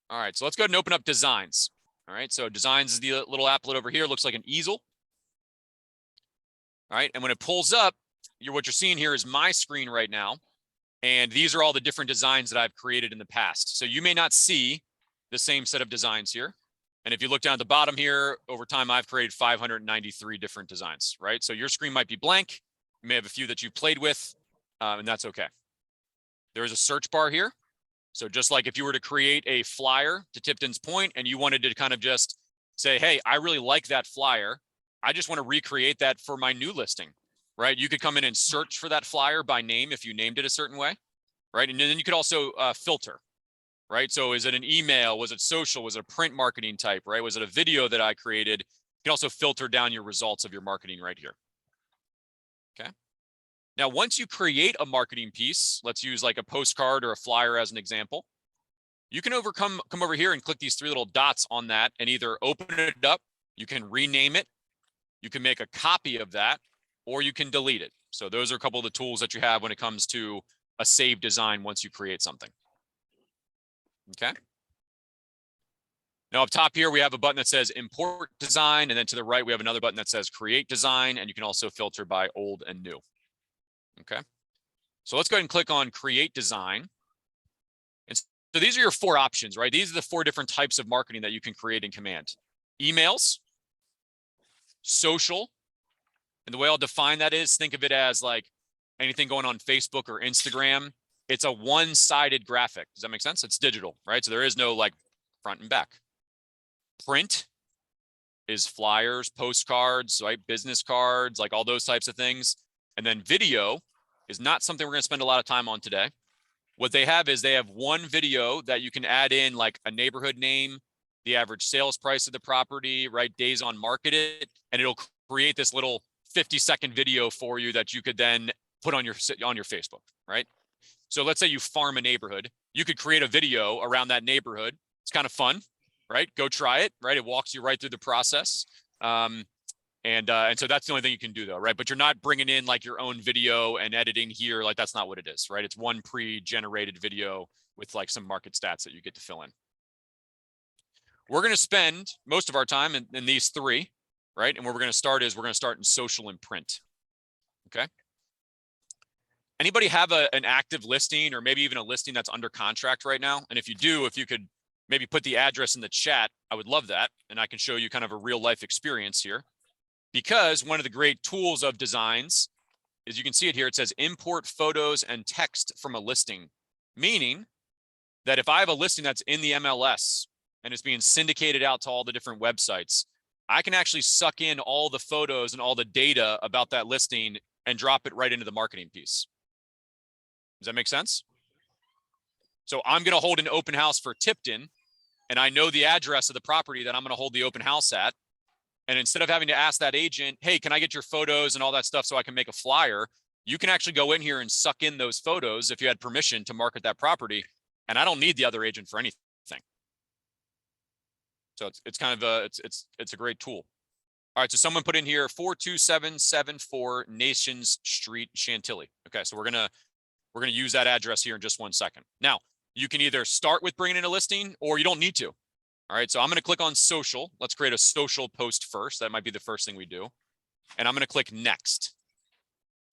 All right, so let's go ahead and open up designs. All right, so designs is the little applet over here. Looks like an easel. All right, and when it pulls up, what you're seeing here is my screen right now. And these are all the different designs that I've created in the past. So you may not see the same set of designs here. And if you look down at the bottom here, over time, I've created 593 different designs, right? So your screen might be blank. You may have a few that you played with, and that's okay. There is a search bar here. So just like if you were to create a flyer, to Tipton's point, and you wanted to kind of just say, hey, I really like that flyer. I just want to recreate that for my new listing, right? You could come in and search for that flyer by name if you named it a certain way, right? And then you could also filter, right? So is it an email? Was it social? Was it a print marketing type, right? Was it a video that I created? You can also filter down your results of your marketing right here. Okay. Now, once you create a marketing piece, let's use like a postcard or a flyer as an example, you can come over here and click these three little dots on that and either open it up, you can rename it, you can make a copy of that, or you can delete it. So those are a couple of the tools that you have when it comes to a saved design once you create something. Okay. Now up top here, we have a button that says import design. And then to the right, we have another button that says create design. And you can also filter by old and new. Okay. So let's go ahead and click on create design. And so these are your four options, right? These are the four different types of marketing that you can create in Command. Emails, social, and the way I'll define that is think of it as like anything going on Facebook or Instagram. It's a one-sided graphic. Does that make sense? It's digital, right? So there is no like front and back. Print is flyers, postcards, right? Business cards, like all those types of things. And then video is not something we're going to spend a lot of time on today. What they have is they have one video that you can add in like a neighborhood name, the average sales price of the property, right? Days on market it, and it'll create this little 50-second video for you that you could then put on your Facebook, right? So let's say you farm a neighborhood. You could create a video around that neighborhood. It's kind of fun, right? Go try it, right? It walks you right through the process. And so that's the only thing you can do though, right? But you're not bringing in like your own video and editing here. Like that's not what it is, right? It's one pre-generated video with like some market stats that you get to fill in. We're going to spend most of our time in these three, right? And where we're going to start is we're going to start in social and print. Okay. Anybody have an active listing or maybe even a listing that's under contract right now? And if you do, if you could maybe put the address in the chat, I would love that. And I can show you kind of a real life experience here. Because one of the great tools of designs is you can see it here. It says import photos and text from a listing, meaning that if I have a listing that's in the MLS and it's being syndicated out to all the different websites, I can actually suck in all the photos and all the data about that listing and drop it right into the marketing piece. Does that make sense? So I'm going to hold an open house for Tipton, and I know the address of the property that I'm going to hold the open house at. And instead of having to ask that agent, hey, can I get your photos and all that stuff so I can make a flyer? You can actually go in here and suck in those photos if you had permission to market that property. And I don't need the other agent for anything. So it's kind of it's a great tool. All right, so someone put in here 42774 Nations Street, Chantilly. Okay, so we're gonna use that address here in just 1 second. Now, you can either start with bringing in a listing or you don't need to. All right, so I'm going to click on social. Let's create a social post first. That might be the first thing we do. And I'm going to click next.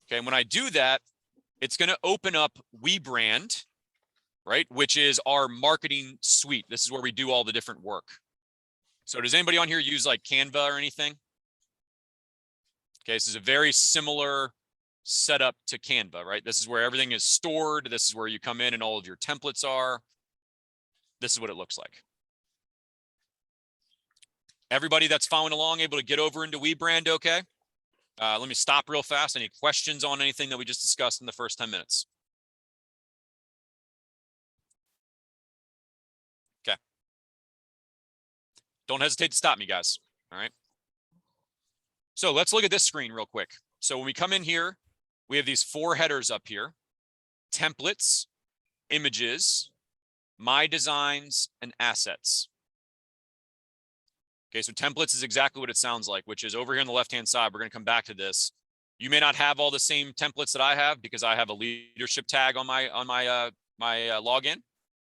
Okay, and when I do that, it's going to open up WeBrand, right, which is our marketing suite. This is where we do all the different work. So does anybody on here use like Canva or anything? Okay, this is a very similar setup to Canva, right? This is where everything is stored. This is where you come in and all of your templates are. This is what it looks like. Everybody that's following along able to get over into WeBrand, okay? Let me stop real fast. Any questions on anything that we just discussed in the first 10 minutes? Okay. Don't hesitate to stop me, guys. All right. So let's look at this screen real quick. So when we come in here, we have these 4 headers up here: templates, images, my designs, and assets. Okay, so templates is exactly what it sounds like, which is over here on the left-hand side. We're going to come back to this. You may not have all the same templates that I have because I have a leadership tag on my login.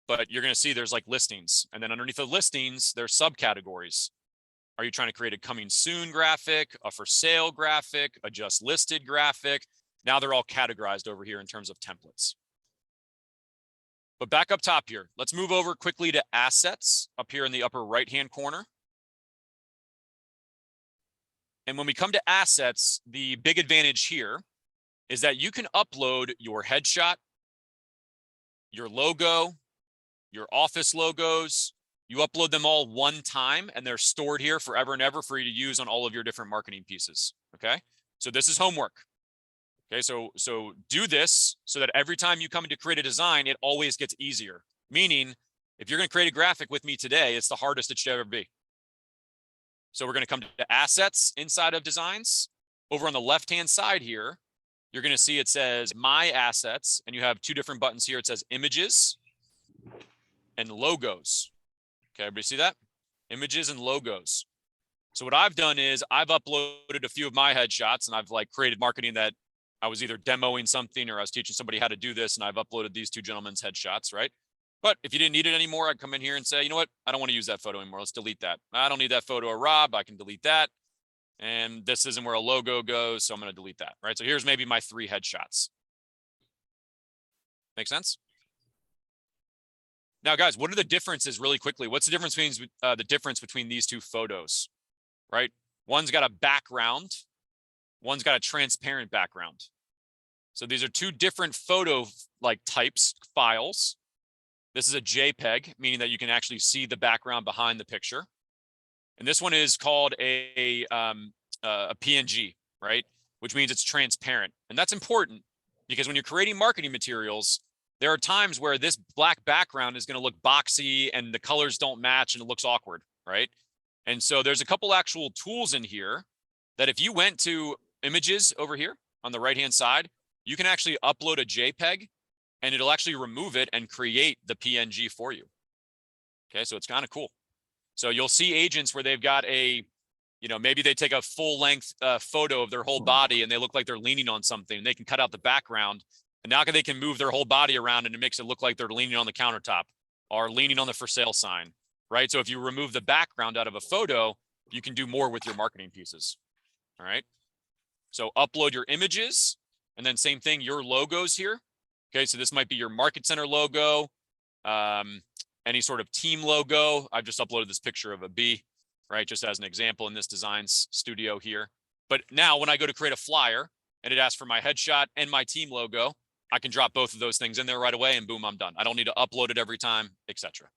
but you're going to see there's like listings. And then underneath the listings, there's subcategories. Are you trying to create a coming soon graphic, a for sale graphic, a just listed graphic? Now they're all categorized over here in terms of templates. But back up top here, let's move over quickly to assets up here in the upper right-hand corner. And when we come to assets, the big advantage here is that you can upload your headshot, your logo, your office logos. You upload them all one time and they're stored here forever and ever for you to use on all of your different marketing pieces. Okay. So this is homework. Okay. So do this so that every time you come in to create a design, it always gets easier. Meaning if you're going to create a graphic with me today, it's the hardest it should ever be. So we're going to come to assets inside of designs. Over on the left-hand side here, you're going to see it says my assets, and you have two different buttons here. It says images and logos. Okay, everybody see that? Images and logos. So what I've done is I've uploaded a few of my headshots, and I've like created marketing that I was either demoing something or I was teaching somebody how to do this, and I've uploaded these two gentlemen's headshots, right? But if you didn't need it anymore, I'd come in here and say, you know what? I don't want to use that photo anymore. Let's delete that. I don't need that photo of Rob. I can delete that. And this isn't where a logo goes, so I'm going to delete that, right? So here's maybe my 3 headshots. Make sense? Now, guys, what are the differences really quickly? What's the difference between these two photos, right? One's got a background. One's got a transparent background. So these are two different photo like types, files. This is a JPEG, meaning that you can actually see the background behind the picture. And this one is called a PNG, right? Which means it's transparent. And that's important because when you're creating marketing materials, there are times where this black background is going to look boxy and the colors don't match and it looks awkward, right? And so there's a couple actual tools in here that if you went to images over here on the right-hand side, you can actually upload a JPEG and it'll actually remove it and create the PNG for you. Okay, so it's kind of cool. So you'll see agents where they've got a, you know, maybe they take a full length photo of their whole body and they look like they're leaning on something and they can cut out the background. And now they can move their whole body around and it makes it look like they're leaning on the countertop or leaning on the for sale sign, right? So if you remove the background out of a photo, you can do more with your marketing pieces. All right. So upload your images and then same thing, your logos here. Okay, so this might be your market center logo, any sort of team logo. I've just uploaded this picture of a bee, right? Just as an example in this design studio here. But now when I go to create a flyer and it asks for my headshot and my team logo, I can drop both of those things in there right away and boom, I'm done. I don't need to upload it every time, etc.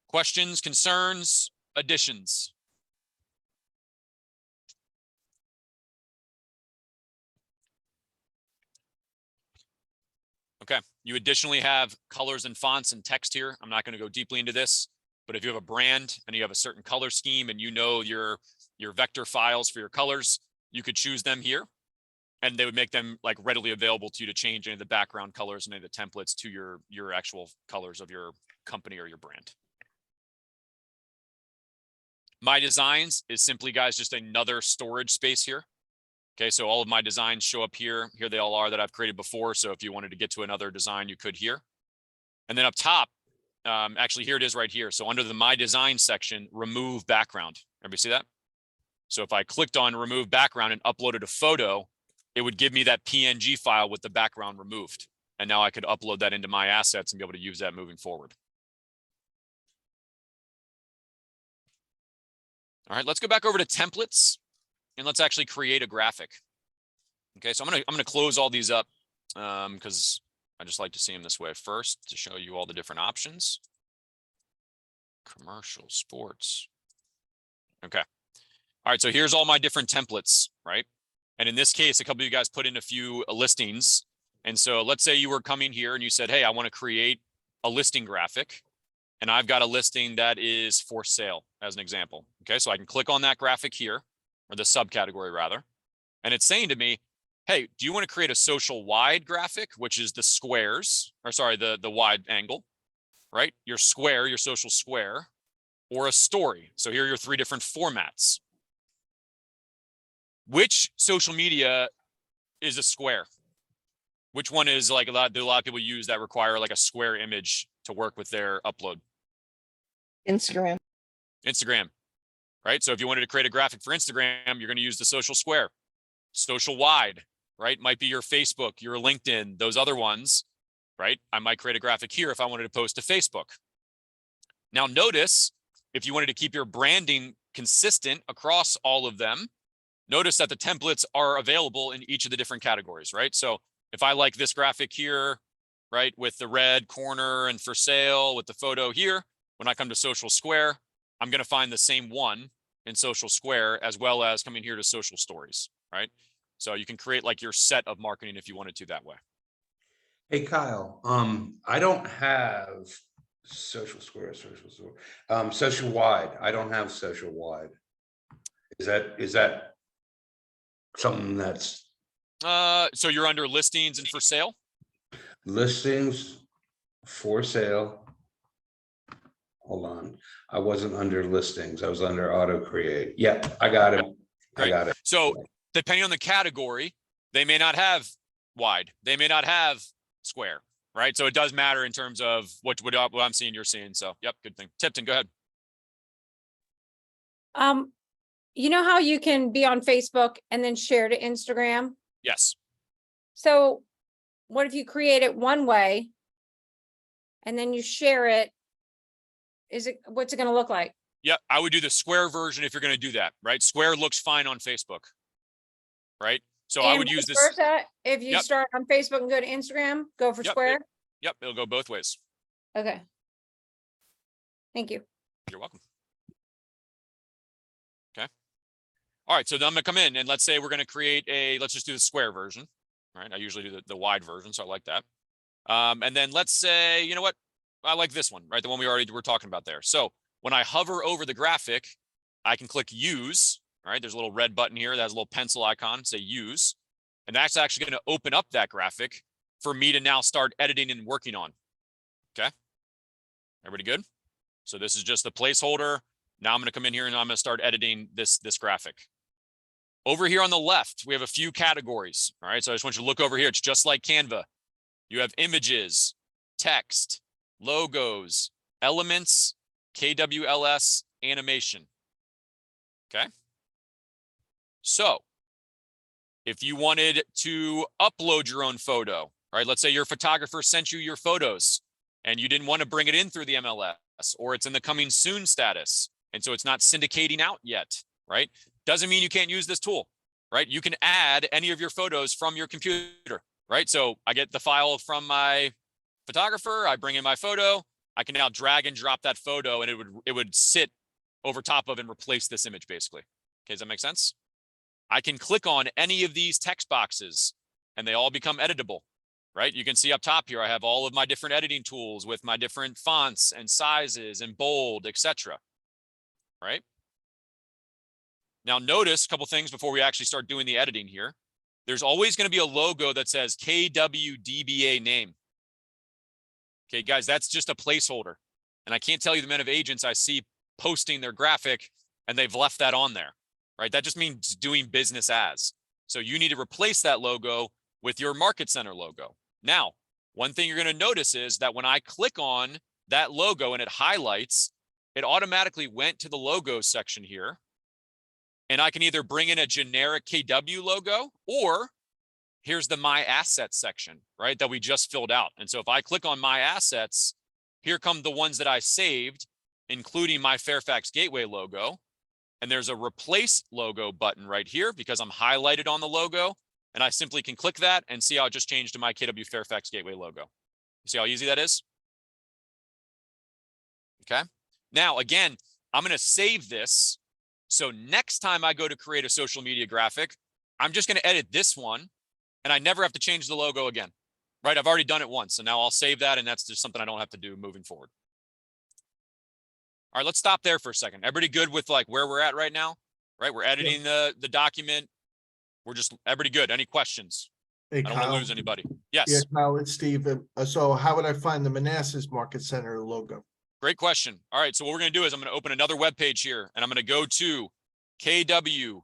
Questions, concerns, additions? Okay, you additionally have colors and fonts and text here. I'm not going to go deeply into this, but if you have a brand and you have a certain color scheme and you know your vector files for your colors, you could choose them here and they would make them like readily available to you to change any of the background colors and any of the templates to your actual colors of your company or your brand. My designs is simply, guys, just another storage space here. Okay, so all of my designs show up here. Here they all are that I've created before. So if you wanted to get to another design, you could here. And then up top, actually here it is right here. So under the My Design section, remove background. Everybody see that? So if I clicked on remove background and uploaded a photo, it would give me that PNG file with the background removed. And now I could upload that into my assets and be able to use that moving forward. All right, let's go back over to templates and let's actually create a graphic. Okay, so I'm gonna close all these up because I just like to see them this way first to show you all the different options. Commercial, sports. Okay. All right, so here's all my different templates, right? And in this case, a couple of you guys put in a few listings. And so let's say you were coming here and you said, hey, I want to create a listing graphic. And I've got a listing that is for sale as an example. Okay, so I can click on that graphic here, or the subcategory rather. And it's saying to me, hey, do you want to create a social wide graphic, which is the squares, or sorry, the wide angle, right? Your square, your social square, or a story. So here are your 3 different formats. Which social media is a square? Which one is like do a lot of people use that require like a square image to work with their upload? Instagram. Instagram, right? So if you wanted to create a graphic for Instagram, you're going to use the social square. Social wide, right? Might be your Facebook, your LinkedIn, those other ones, right? I might create a graphic here if I wanted to post to Facebook. Now notice, if you wanted to keep your branding consistent across all of them, notice that the templates are available in each of the different categories, right? So if I like this graphic here, right, with the red corner and for sale with the photo here, when I come to Social Square, I'm going to find the same one in Social Square as well as coming here to Social Stories, right? So you can create like your set of marketing if you wanted to that way. Hey, Kyle, I don't have social wide. I don't have social wide. Is that something that's So you're under listings and for sale? listings for sale? Hold on. I wasn't under listings. I was under auto create. Yep, I got it. I got it. So depending on the category, they may not have wide. They may not have square, right? So it does matter in terms of what I'm seeing, you're seeing. So yep, good thing. Tipton, go ahead. You know how you can be on Facebook and then share to Instagram? Yes. So what if you create it one way and then you share it? What's it going to look like? Yeah, I would do the square version if you're going to do that, right? Square looks fine on Facebook, right? So I would use this. If you start on Facebook and go to Instagram, go for square. Yep, it'll go both ways. Okay. Thank you. You're welcome. Okay. All right, so then I'm gonna come in and let's say we're gonna create let's just do the square version, right? I usually do the wide version, so I like that. And then let's say, you know what? I like this one, right? The one we already were talking about there. So when I hover over the graphic, I can click use, right? There's a little red button here that has a little pencil icon, say use. And that's actually going to open up that graphic for me to now start editing and working on. Okay. Everybody good? So this is just the placeholder. Now I'm going to come in here and I'm going to start editing this graphic. Over here on the left, we have a few categories. All right. So I just want you to look over here. It's just like Canva. You have images, text, logos, elements, KWLS, animation. Okay. So if you wanted to upload your own photo, right? Let's say your photographer sent you your photos and you didn't want to bring it in through the MLS, or it's in the coming soon status. And so it's not syndicating out yet, right? Doesn't mean you can't use this tool, right? You can add any of your photos from your computer, right? So I get the file from my photographer, I bring in my photo, I can now drag and drop that photo and it would sit over top of and replace this image basically. Okay, does that make sense? I can click on any of these text boxes and they all become editable, right? You can see up top here, I have all of my different editing tools with my different fonts and sizes and bold, etc. Right? Now notice a couple things before we actually start doing the editing here. There's always going to be a logo that says KWDBA name. Okay, guys, that's just a placeholder. And I can't tell you the amount of agents I see posting their graphic and they've left that on there, right? That just means doing business as. So you need to replace that logo with your Market Center logo. Now, one thing you're going to notice is that when I click on that logo and it highlights, it automatically went to the logo section here. And I can either bring in a generic KW logo or here's the My Assets section, right, that we just filled out. And so if I click on My Assets, here come the ones that I saved, including my Fairfax Gateway logo. And there's a Replace Logo button right here because I'm highlighted on the logo. And I simply can click that and see how it just changed to my KW Fairfax Gateway logo. You see how easy that is? Okay. Now, again, I'm going to save this. So next time I go to create a social media graphic, I'm just going to edit this one and I never have to change the logo again, right? I've already done it once. So now I'll save that. And that's just something I don't have to do moving forward. All right, let's stop there for a second. Everybody good with like where we're at right now, right? We're editing the document. We're just, everybody good. Any questions? Hey, I don't want to lose anybody. Yes. Yeah, Kyle, it's Steve. So how would I find the Manassas Market Center logo? Great question. All right, so what we're going to do is I'm going to open another web page here and I'm going to go to kwconnect.com.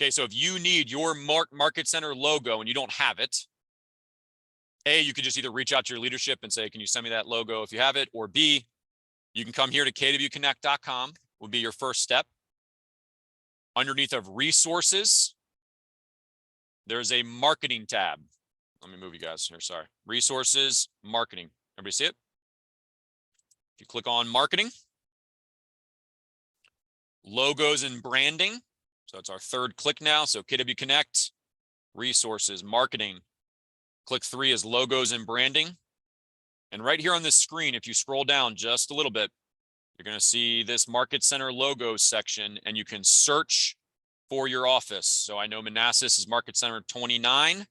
Okay, so if you need your market center logo and you don't have it, A, you could just either reach out to your leadership and say, can you send me that logo if you have it? Or B, you can come here to kwconnect.com would be your first step. Underneath of resources, there's a marketing tab. Let me move you guys here, sorry. Resources, marketing. Everybody see it? If you click on marketing, logos and branding. So it's our third click now. So KW Connect, resources, marketing. Click 3 is logos and branding. And right here on this screen, if you scroll down just a little bit, you're going to see this Market Center logos section, and you can search for your office. So I know Manassas is Market Center 29.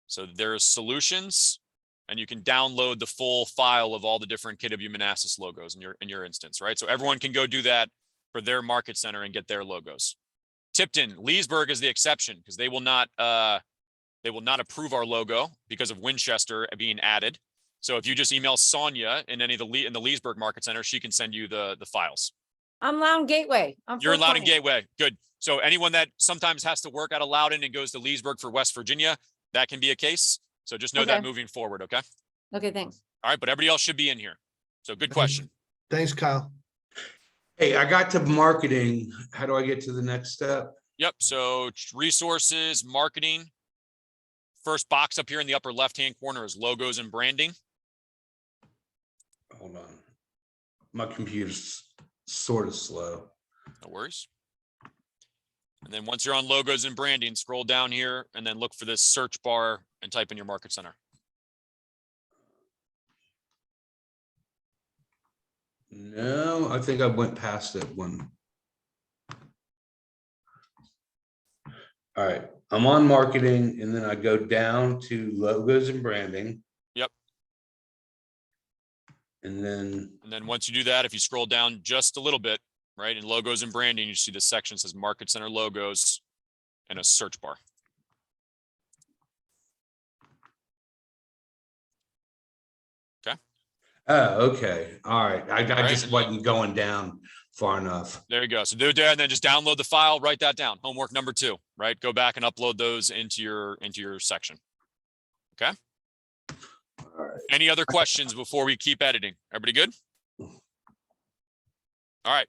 So there's solutions, and you can download the full file of all the different KW Manassas logos in your instance, right? So everyone can go do that for their Market Center and get their logos. Tipton, Leesburg is the exception because they will not approve our logo because of Winchester being added. So if you just email Sonia in any of in the Leesburg Market Center, she can send you the files. I'm Loudon Gateway. You're in Loudon 420. Gateway. Good. So anyone that sometimes has to work out of Loudon and goes to Leesburg for West Virginia, that can be a case. So just know that Okay. moving forward. Okay. Okay, thanks. All right. But everybody else should be in here. So good question. Thanks, Kyle. Hey, I got to marketing. How do I get to the next step? Yep. So resources, marketing. First box up here in the upper left-hand corner is logos and branding. Hold on. My computer's sort of slow. No worries. And then once you're on logos and branding, scroll down here and then look for this search bar and type in your market center. No, I think I went past it one. All right, I'm on marketing and then I go down to logos and branding. Yep. And then, And then once you do that, if you scroll down just a little bit, right, in logos and branding, you see this section that says market center logos and a search bar. okay, all right. I right, just and wasn't going down far enough. There you go. So do that and then just download the file, write that down. Homework number 2, right? Go back and upload those into your section. Okay. All right. Any other questions before we keep editing? Everybody good? All right.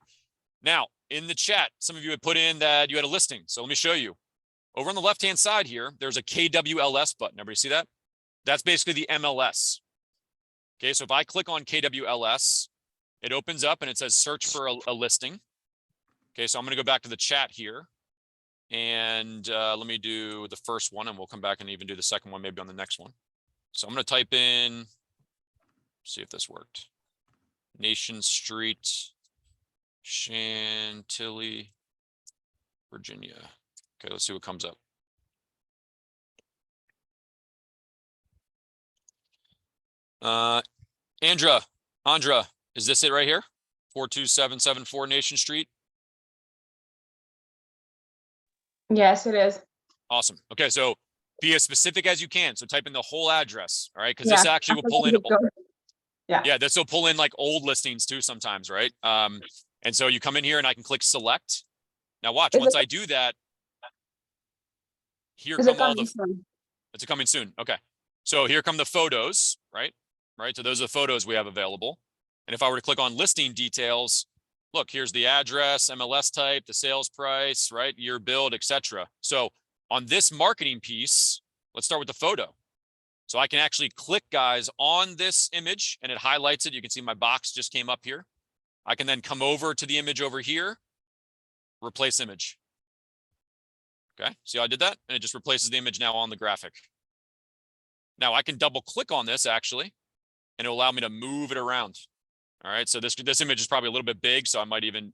Now in the chat, some of you had put in that you had a listing. So let me show you. Over on the left-hand side here, there's a KWLS button. Everybody see that? That's basically the MLS. Okay, so if I click on KWLS, it opens up and it says search for a listing. Okay, so I'm going to go back to the chat here. And let me do the first one and we'll come back and even do the second one, maybe on the next one. So I'm going to type in, see if this worked. Nation Street, Chantilly, Virginia. Okay, let's see what comes up. Andra, is this it right here? 42774 Nation Street. Yes, it is. Awesome. Okay, so be as specific as you can. So type in the whole address, all right? Because this Yeah, actually will I pull in. think it's good. Yeah, this will pull in like old listings too sometimes, right? And so you come in here and I can click select. Now watch, Is once it- I do that, here Is it come all coming the, soon? it's coming soon. Okay. So here come the photos, right? Right. So those are the photos we have available. And if I were to click on listing details, look, here's the address, MLS type, the sales price, right? Year billed, etc. So on this marketing piece, let's start with the photo. So I can actually click, guys, on this image and it highlights it. You can see my box just came up here. I can then come over to the image over here, replace image. Okay, see how I did that? And it just replaces the image now on the graphic. Now I can double click on this actually, and it'll allow me to move it around. All right, so this image is probably a little bit big, so I might even,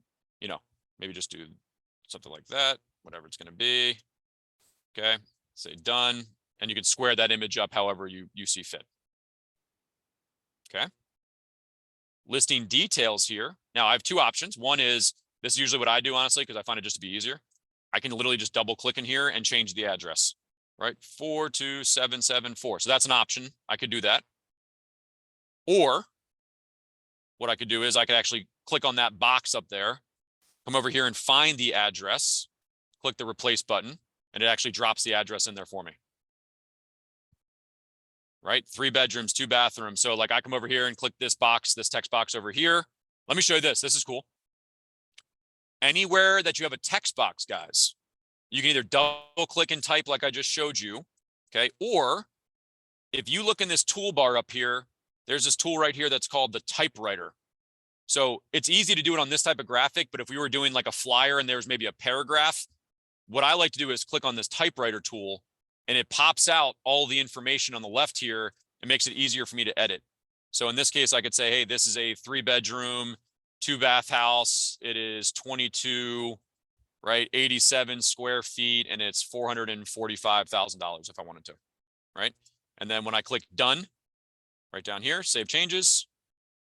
maybe just do something like that, whatever it's going to be. Okay, say done, and you can square that image up however you see fit. Okay. Listing details here. Now I have 2 options. One is, this is usually what I do, honestly, because I find it just to be easier. I can literally just double click in here and change the address, right? 42774. So that's an option. I could do that. Or what I could do is I could actually click on that box up there, come over here and find the address, click the replace button, and it actually drops the address in there for me. Right? 3 bedrooms, 2 bathrooms. So like I come over here and click this box, this text box over here. Let me show you this. This is cool. Anywhere that you have a text box, guys, you can either double click and type like I just showed you. Okay. Or if you look in this toolbar up here, there's this tool right here that's called the typewriter. So it's easy to do it on this type of graphic, but if we were doing like a flyer and there's maybe a paragraph, what I like to do is click on this typewriter tool and it pops out all the information on the left here. It makes it easier for me to edit. So in this case, I could say, hey, this is a 3-bedroom, 2-bath house. It is 22, right? 87 square feet, and it's $445,000 if I wanted to, right? And then when I click done, right down here, save changes,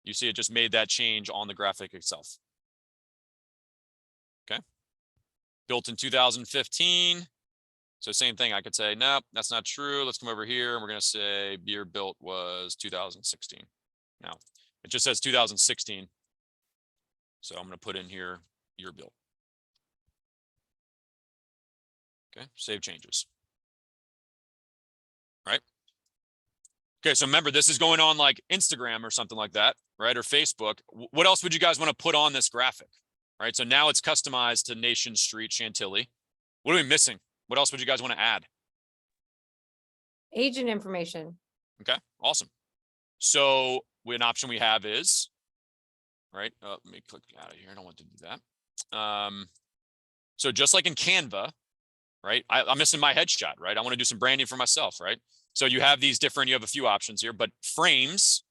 you see it just made that change on the graphic itself. Okay. Built in 2015. So same thing, I could say, nope, that's not true. Let's come over here and we're going to say beer built was 2016. Now it just says 2016. So I'm going to put in here year built. Okay, save changes. Right. Okay, so remember, this is going on like Instagram or something like that, right? Or Facebook. What else would you guys want to put on this graphic? Right. So now it's customized to Nation Street Chantilly. What are we missing? What else would you guys want to add? Agent information. Okay, awesome. So an option we have is, right? Let me click out of here. I don't want to do that. So just like in Canva, right? I'm missing my headshot, right? I want to do some branding for myself, right? So you have these different, you have a few options here, but frames,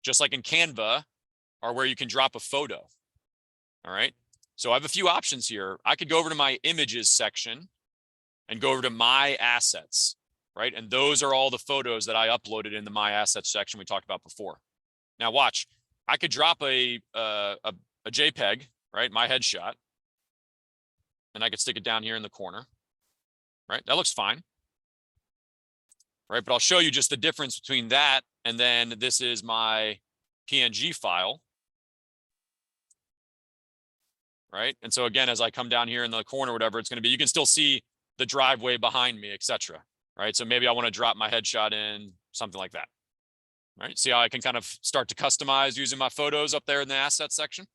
just like in Canva, are where you can drop a photo. All right. So I have a few options here. I could go over to my images section and go over to my assets, right? And those are all the photos that I uploaded in the my assets section we talked about before. Now watch, I could drop a JPEG, right? My headshot, and I could stick it down here in the corner, right? That looks fine, right? But I'll show you just the difference between that and then this is my PNG file, right? And so again, as I come down here in the corner, whatever it's going to be, you can still see the driveway behind me, etc. Right? So maybe I want to drop my headshot in, something like that. Right? See how I can kind of start to customize using my photos up there in the assets section?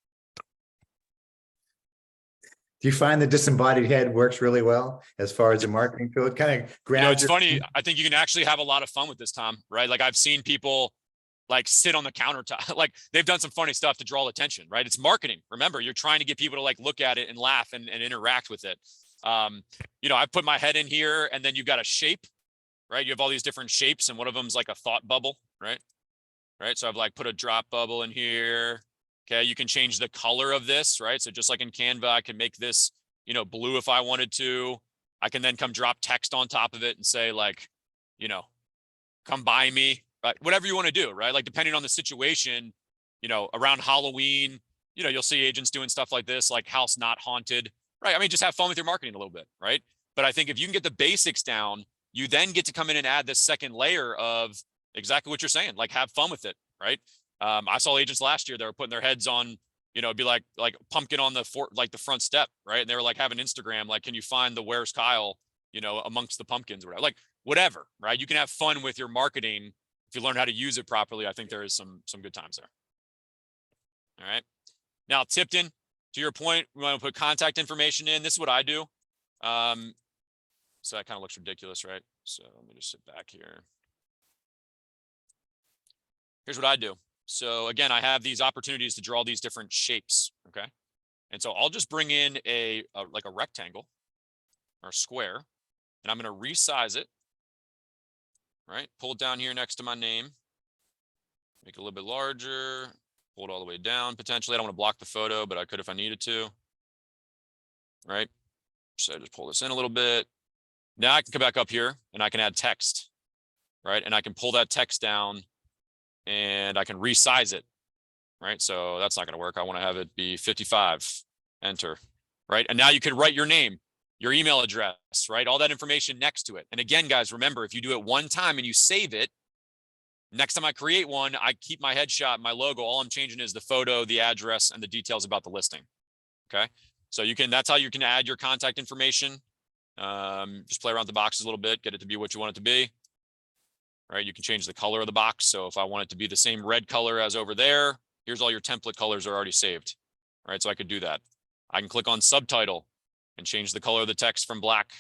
Do you find the disembodied head works really well as far as the marketing tool? It kind of grabs. You know, it's funny. I think you can actually have a lot of fun with this, Tom, right? Like I've seen people like sit on the countertop, like they've done some funny stuff to draw attention, right? It's marketing. Remember, you're trying to get people to like look at it and laugh and interact with it. You know, I put my head in here and then you've got a shape, right? You have all these different shapes and one of them's like a thought bubble, right? Right. So I've like put a drop bubble in here. Okay. You can change the color of this, right? So just like in Canva, I can make this, you know, blue if I wanted to. I can then come drop text on top of it and say like, you know, come buy me, right? Whatever you want to do, right? Like depending on the situation, you know, around Halloween, you know, you'll see agents doing stuff like this, like house not haunted. Right. I mean, just have fun with your marketing a little bit. Right. But I think if you can get the basics down, you then get to come in and add this second layer of exactly what you're saying, like have fun with it. Right. I saw agents last year that were putting their heads on, you know, it'd be like pumpkin on the the front step. Right. And they were like having Instagram, like, can you find the Where's Kyle, you know, amongst the pumpkins or whatever, like whatever. Right. You can have fun with your marketing. If you learn how to use it properly, I think there is some good times there. All right. Now, Tipton, to your point, we want to put contact information in. This is what I do. So that kind of looks ridiculous, right? So let me just sit back here. Here's what I do. So again, I have these opportunities to draw these different shapes, okay? And so I'll just bring in like a rectangle or square, and I'm going to resize it, right? Pull it down here next to my name, make it a little bit larger, pull it all the way down. Potentially, I don't want to block the photo, but I could if I needed to, right? So I just pull this in a little bit. Now I can come back up here and I can add text, right? And I can pull that text down and I can resize it, right? So that's not going to work. I want to have it be 55, enter, right? And now you can write your name, your email address, right? All that information next to it. And again, guys, remember, if you do it one time and you save it, next time I create one, I keep my headshot, my logo. All I'm changing is the photo, the address, and the details about the listing. Okay. So you can, that's how you can add your contact information. Just play around with the boxes a little bit, get it to be what you want it to be. Right, you can change the color of the box. So if I want it to be the same red color as over there, here's all your template colors are already saved. All right, so I could do that. I can click on subtitle and change the color of the text from black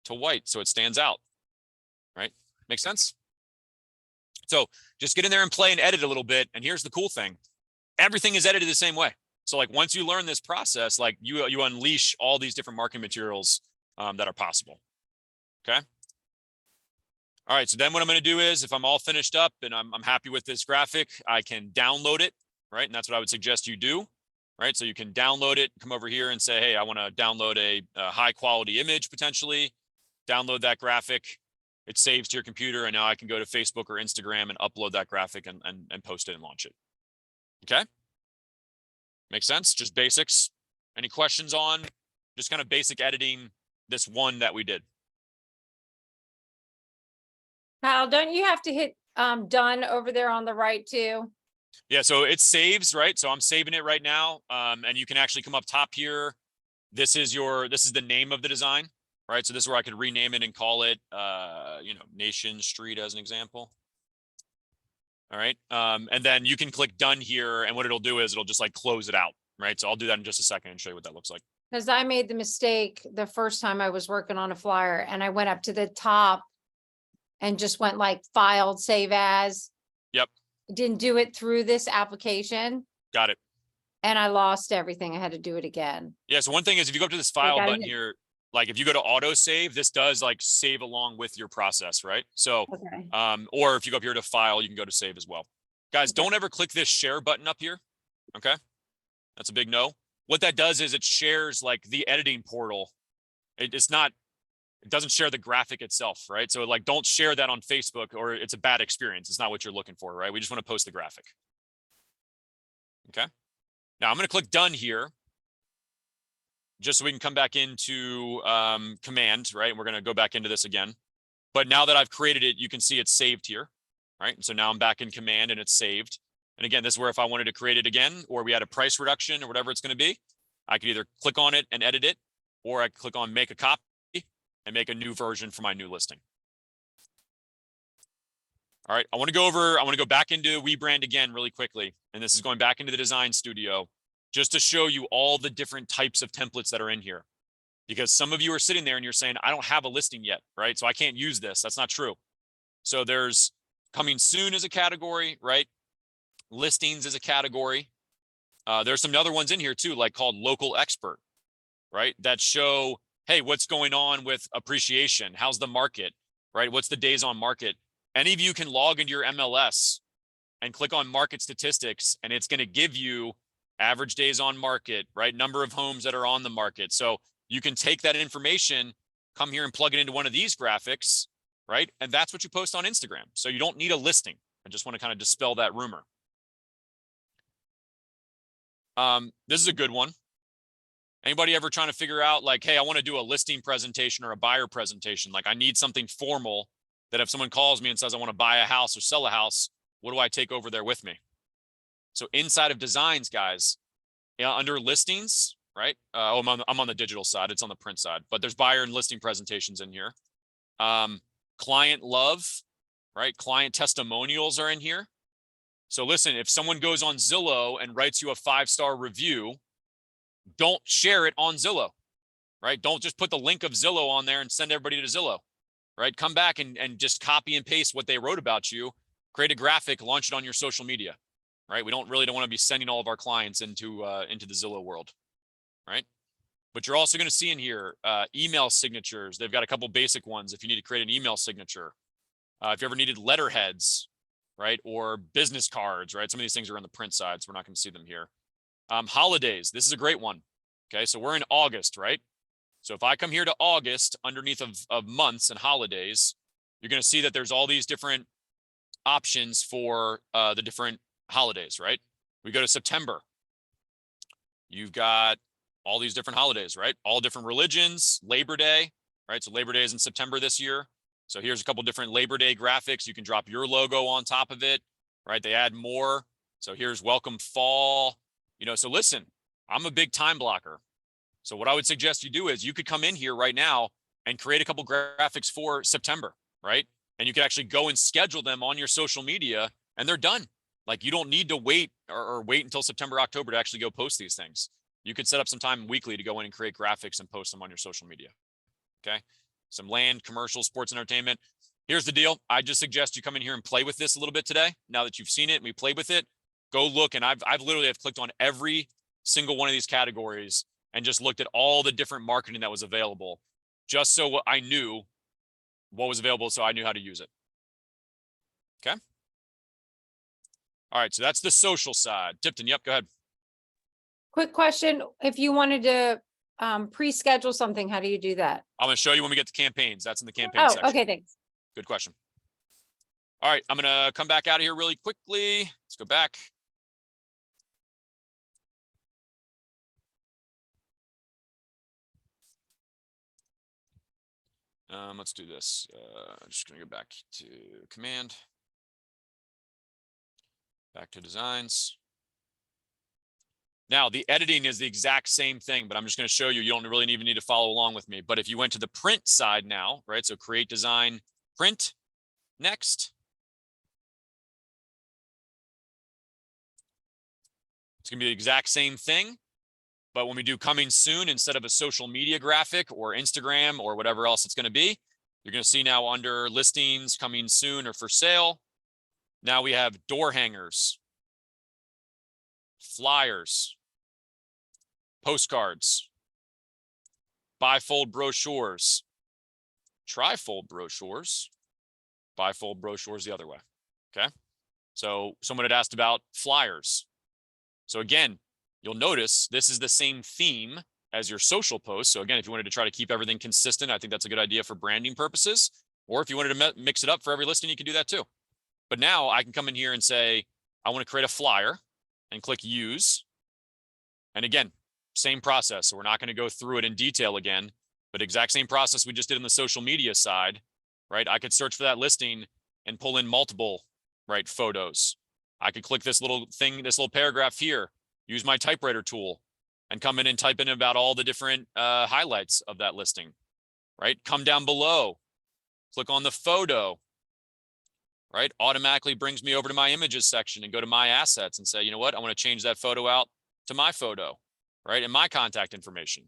to white so it stands out. Right, makes sense? So just get in there and play and edit a little bit. And here's the cool thing. Everything is edited the same way. So like once you learn this process, like you unleash all these different marketing materials that are possible. Okay. All right, so then what I'm going to do is if I'm all finished up and I'm happy with this graphic, I can download it, right? And that's what I would suggest you do, right? So you can download it, come over here and say, hey, I want to download a high quality image potentially, download that graphic. It saves to your computer, and now I can go to Facebook or Instagram and upload that graphic and post it and launch it. Okay? Makes sense? Just basics. Any questions on just kind of basic editing this one that we did? Kyle, don't you have to hit done over there on the right too? Yeah, so it saves, right? So I'm saving it right now. And you can actually come up top here. This is the name of the design, right? So this is where I could rename it and call it, Nation Street as an example. All right. And then you can click done here. And what it'll do is it'll just like close it out, right? So I'll do that in just a second and show you what that looks like. Because I made the mistake the first time I was working on a flyer and I went up to the top and just went like filed, save as. Yep. Didn't do it through this application Got it. and I lost everything. I had to do it again. Yeah. So one thing is if you go up to this file gotta button hit- here, like if you go to auto save, this does like save along with your process, right? So, Okay. or if you go up here to file, you can go to save as well. Guys, Okay. don't ever click this share button up here. Okay. That's a big no. What that does is it shares like the editing portal. It doesn't share the graphic itself, right? So like, don't share that on Facebook or it's a bad experience. It's not what you're looking for, right? We just want to post the graphic. Okay. Now I'm going to click done here just so we can come back into command, right? We're going to go back into this again. But now that I've created it, you can see it's saved here, right? So now I'm back in command and it's saved. And again, this is where if I wanted to create it again, or we had a price reduction or whatever it's going to be, I could either click on it and edit it, or I could click on make a copy and make a new version for my new listing. All right, I want to go back into WeBrand again really quickly. And this is going back into the design studio just to show you all the different types of templates that are in here. Because some of you are sitting there and you're saying, I don't have a listing yet, right? So I can't use this. That's not true. So there's coming soon as a category, right? Listings as a category. There's some other ones in here too, like called local expert, right? That show, hey, what's going on with appreciation? How's the market, right? What's the days on market? Any of you can log into your MLS and click on market statistics, and it's going to give you average days on market, right? Number of homes that are on the market. So you can take that information, come here and plug it into one of these graphics, right? And that's what you post on Instagram. So you don't need a listing. I just want to kind of dispel that rumor. This is a good one. Anybody ever trying to figure out like, hey, I want to do a listing presentation or a buyer presentation. Like I need something formal that if someone calls me and says, I want to buy a house or sell a house, what do I take over there with me? So inside of designs, guys, under listings, right? I'm on the digital side. It's on the print side, but there's buyer and listing presentations in here. Client love, right? Client testimonials are in here. So listen, if someone goes on Zillow and writes you a 5-star review, don't share it on Zillow, right? Don't just put the link of Zillow on there and send everybody to Zillow, right? Come back and just copy and paste what they wrote about you, create a graphic, launch it on your social media, right? We don't want to be sending all of our clients into the Zillow world, right? But you're also going to see in here email signatures. They've got a couple basic ones if you need to create an email signature. If you ever needed letterheads, right? Or business cards, right? Some of these things are on the print side, so we're not going to see them here. Holidays, this is a great one. Okay, so we're in August, right? So if I come here to August underneath of months and holidays, you're going to see that there's all these different options for the different holidays, right? We go to September. You've got all these different holidays, right? All different religions, Labor Day, right? So Labor Day is in September this year. So here's a couple different Labor Day graphics. You can drop your logo on top of it, right? They add more. So here's welcome fall. So listen, I'm a big time blocker. So what I would suggest you do is you could come in here right now and create a couple graphics for September, right? And you can actually go and schedule them on your social media and they're done. Like you don't need to wait or wait until September, October to actually go post these things. You could set up some time weekly to go in and create graphics and post them on your social media. Okay. Some land, commercial, sports, entertainment. Here's the deal. I just suggest you come in here and play with this a little bit today. Now that you've seen it and we played with it, go look. And I've literally have clicked on every single one of these categories and just looked at all the different marketing that was available, just so I knew what was available, so I knew how to use it. Okay. All right. So that's the social side. Tipton, yep, go ahead. Quick question, if you wanted to pre-schedule something, how do you do that? I'm going to show you when we get to campaigns. That's in the campaign Oh, section. okay, thanks. Good question. All right, I'm gonna come back out of here really quickly. Let's go back. Let's do this. I'm just gonna go back to command. Back to designs. Now the editing is the exact same thing, but I'm just gonna show you, you don't really even need to follow along with me. But if you went to the print side now, right? So create, design, print, next. It's gonna be the exact same thing, but when we do coming soon, instead of a social media graphic or Instagram or whatever else it's gonna be, you're gonna see now under listings, coming soon or for sale. Now we have door hangers, flyers, postcards, bifold brochures, trifold brochures, bifold brochures the other way, okay? So someone had asked about flyers. So again, you'll notice this is the same theme as your social posts. So again, if you wanted to try to keep everything consistent, I think that's a good idea for branding purposes. Or if you wanted to mix it up for every listing, you can do that too. But now I can come in here and say, I want to create a flyer and click use. And again, same process. So we're not going to go through it in detail again, but exact same process we just did on the social media side, right? I could search for that listing and pull in multiple, right, photos. I could click this little thing, this little paragraph here, use my typewriter tool and come in and type in about all the different highlights of that listing, right? Come down below, click on the photo, right? Automatically brings me over to my images section and go to my assets and say, you know what? I want to change that photo out to my photo, right? And my contact information.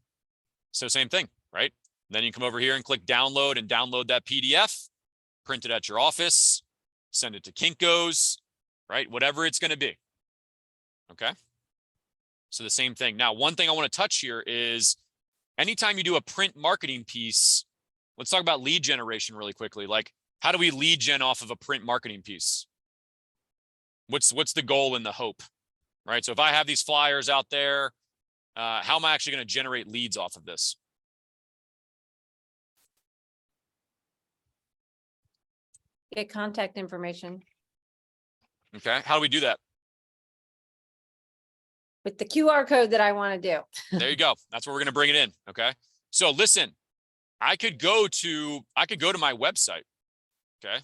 So same thing, right? Then you come over here and click download and download that PDF, print it at your office, send it to Kinko's, right? Whatever it's going to be. Okay. So the same thing. Now, one thing I want to touch here is anytime you do a print marketing piece, let's talk about lead generation really quickly. Like, how do we lead gen off of a print marketing piece? What's the goal and the hope, right? So if I have these flyers out there, how am I actually going to generate leads off of this? Get contact information Okay. How do we do that? with the QR code that I want to do. There you go. That's where we're going to bring it in. Okay. So listen, I could go to my website. Okay.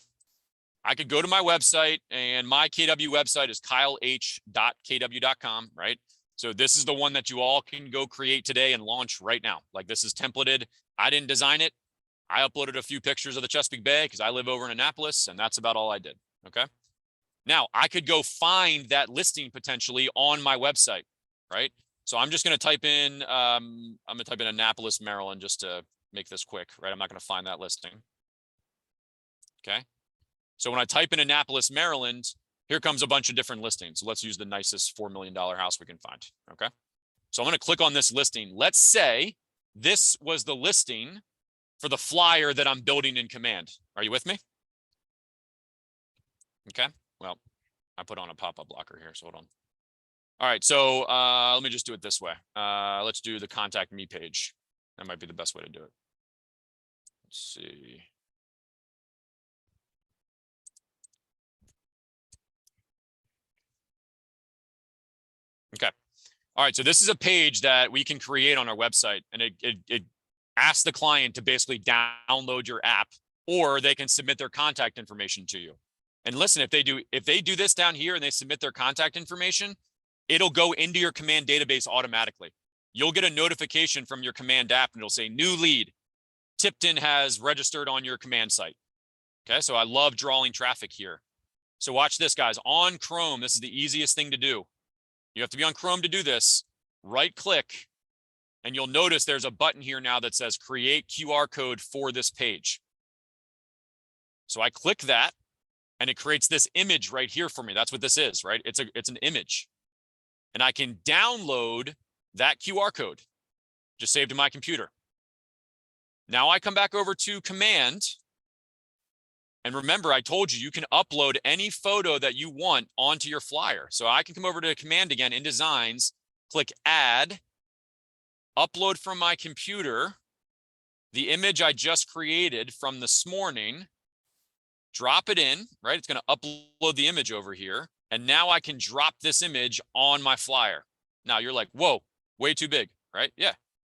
I could go to my website and my KW website is kyleh.kw.com, right? So this is the one that you all can go create today and launch right now. Like this is templated. I didn't design it. I uploaded a few pictures of the Chesapeake Bay because I live over in Annapolis and that's about all I did. Okay. Now I could go find that listing potentially on my website, right? So I'm just going to type in, I'm going to type in Annapolis, Maryland, just to make this quick, right? I'm not going to find that listing. Okay. So when I type in Annapolis, Maryland, here comes a bunch of different listings. So let's use the nicest $4 million house we can find. Okay. So I'm going to click on this listing. Let's say this was the listing for the flyer that I'm building in Command. Are you with me? Okay. Well, I put on a pop-up blocker here, so hold on. All right, so let me just do it this way. Let's do the contact me page. That might be the best way to do it. Let's see. Okay. All right, so this is a page that we can create on our website, and it asks the client to basically download your app, or they can submit their contact information to you. And listen, if they do this down here and they submit their contact information, it'll go into your Command database automatically. You'll get a notification from your Command app and it'll say new lead, Tipton has registered on your command site. Okay, so I love drawing traffic here. So watch this, guys. On Chrome, this is the easiest thing to do. You have to be on Chrome to do this. Right click, and you'll notice there's a button here now that says create QR code for this page. So I click that, and it creates this image right here for me. That's what this is, right? It's an image. And I can download that QR code, just saved to my computer. Now I come back over to command. And remember, I told you, you can upload any photo that you want onto your flyer. So I can come over to command again in designs, click add, upload from my computer, the image I just created from this morning, drop it in, right? It's going to upload the image over here. And now I can drop this image on my flyer. Now you're like, whoa, way too big, right? Yeah,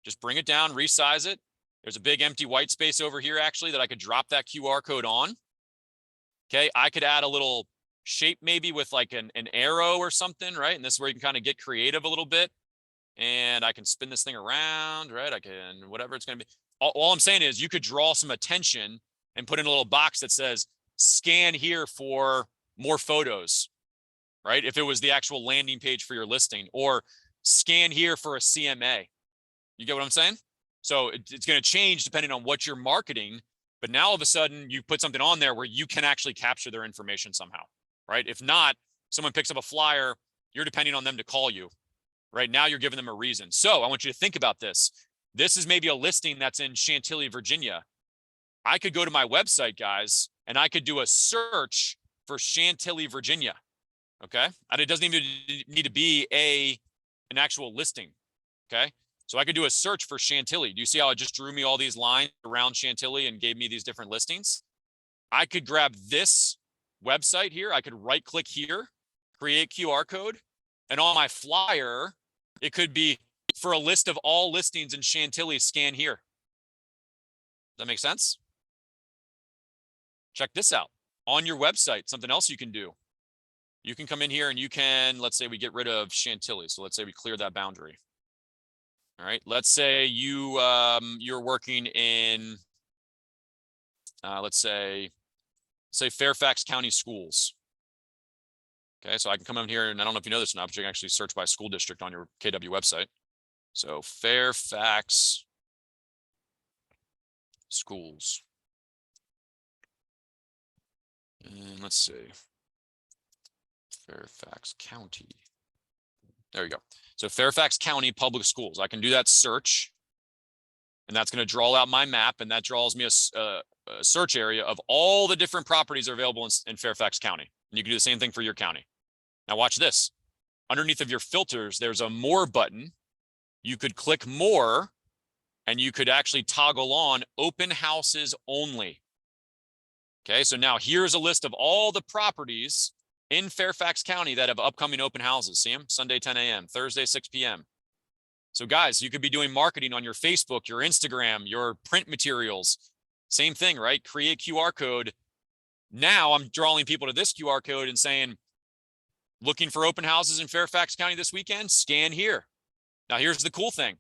just bring it down, resize it. There's a big empty white space over here actually that I could drop that QR code on. Okay, I could add a little shape maybe with like an arrow or something, right? And this is where you can kind of get creative a little bit. And I can spin this thing around, right? I can, whatever it's going to be. All I'm saying is you could draw some attention and put in a little box that says, scan here for more photos, right? If it was the actual landing page for your listing, or scan here for a CMA. You get what I'm saying? So it's going to change depending on what you're marketing. But now all of a sudden you put something on there where you can actually capture their information somehow, right? If not, someone picks up a flyer, you're depending on them to call you, right? Now you're giving them a reason. So I want you to think about this. This is maybe a listing that's in Chantilly, Virginia. I could go to my website, guys, and I could do a search for Chantilly, Virginia. Okay. And it doesn't even need to be an actual listing. Okay. So I could do a search for Chantilly. Do you see how it just drew me all these lines around Chantilly and gave me these different listings? I could grab this website here. I could right click here, create QR code. And on my flyer, it could be for a list of all listings in Chantilly, scan here. Does that make sense? Check this out. On your website, something else you can do. You can come in here and you can, let's say we get rid of Chantilly. So let's say we clear that boundary. All right, let's say you're working in, let's say Fairfax County Schools. Okay, so I can come in here and I don't know if you know this or not, but you can actually search by school district on your KW website. So Fairfax Schools. And let's see, Fairfax County. There we go. So Fairfax County Public Schools. I can do that search, and that's going to draw out my map, and that draws me a search area of all the different properties that are available in Fairfax County. And you can do the same thing for your county. Now watch this. Underneath of your filters, there's a more button. You could click more, and you could actually toggle on open houses only. Okay, so now here's a list of all the properties in Fairfax County that have upcoming open houses. See them? Sunday, 10 a.m., Thursday, 6 p.m. So guys, you could be doing marketing on your Facebook, your Instagram, your print materials. Same thing, right? Create QR code. Now I'm drawing people to this QR code and saying, looking for open houses in Fairfax County this weekend, scan here. Now here's the cool thing.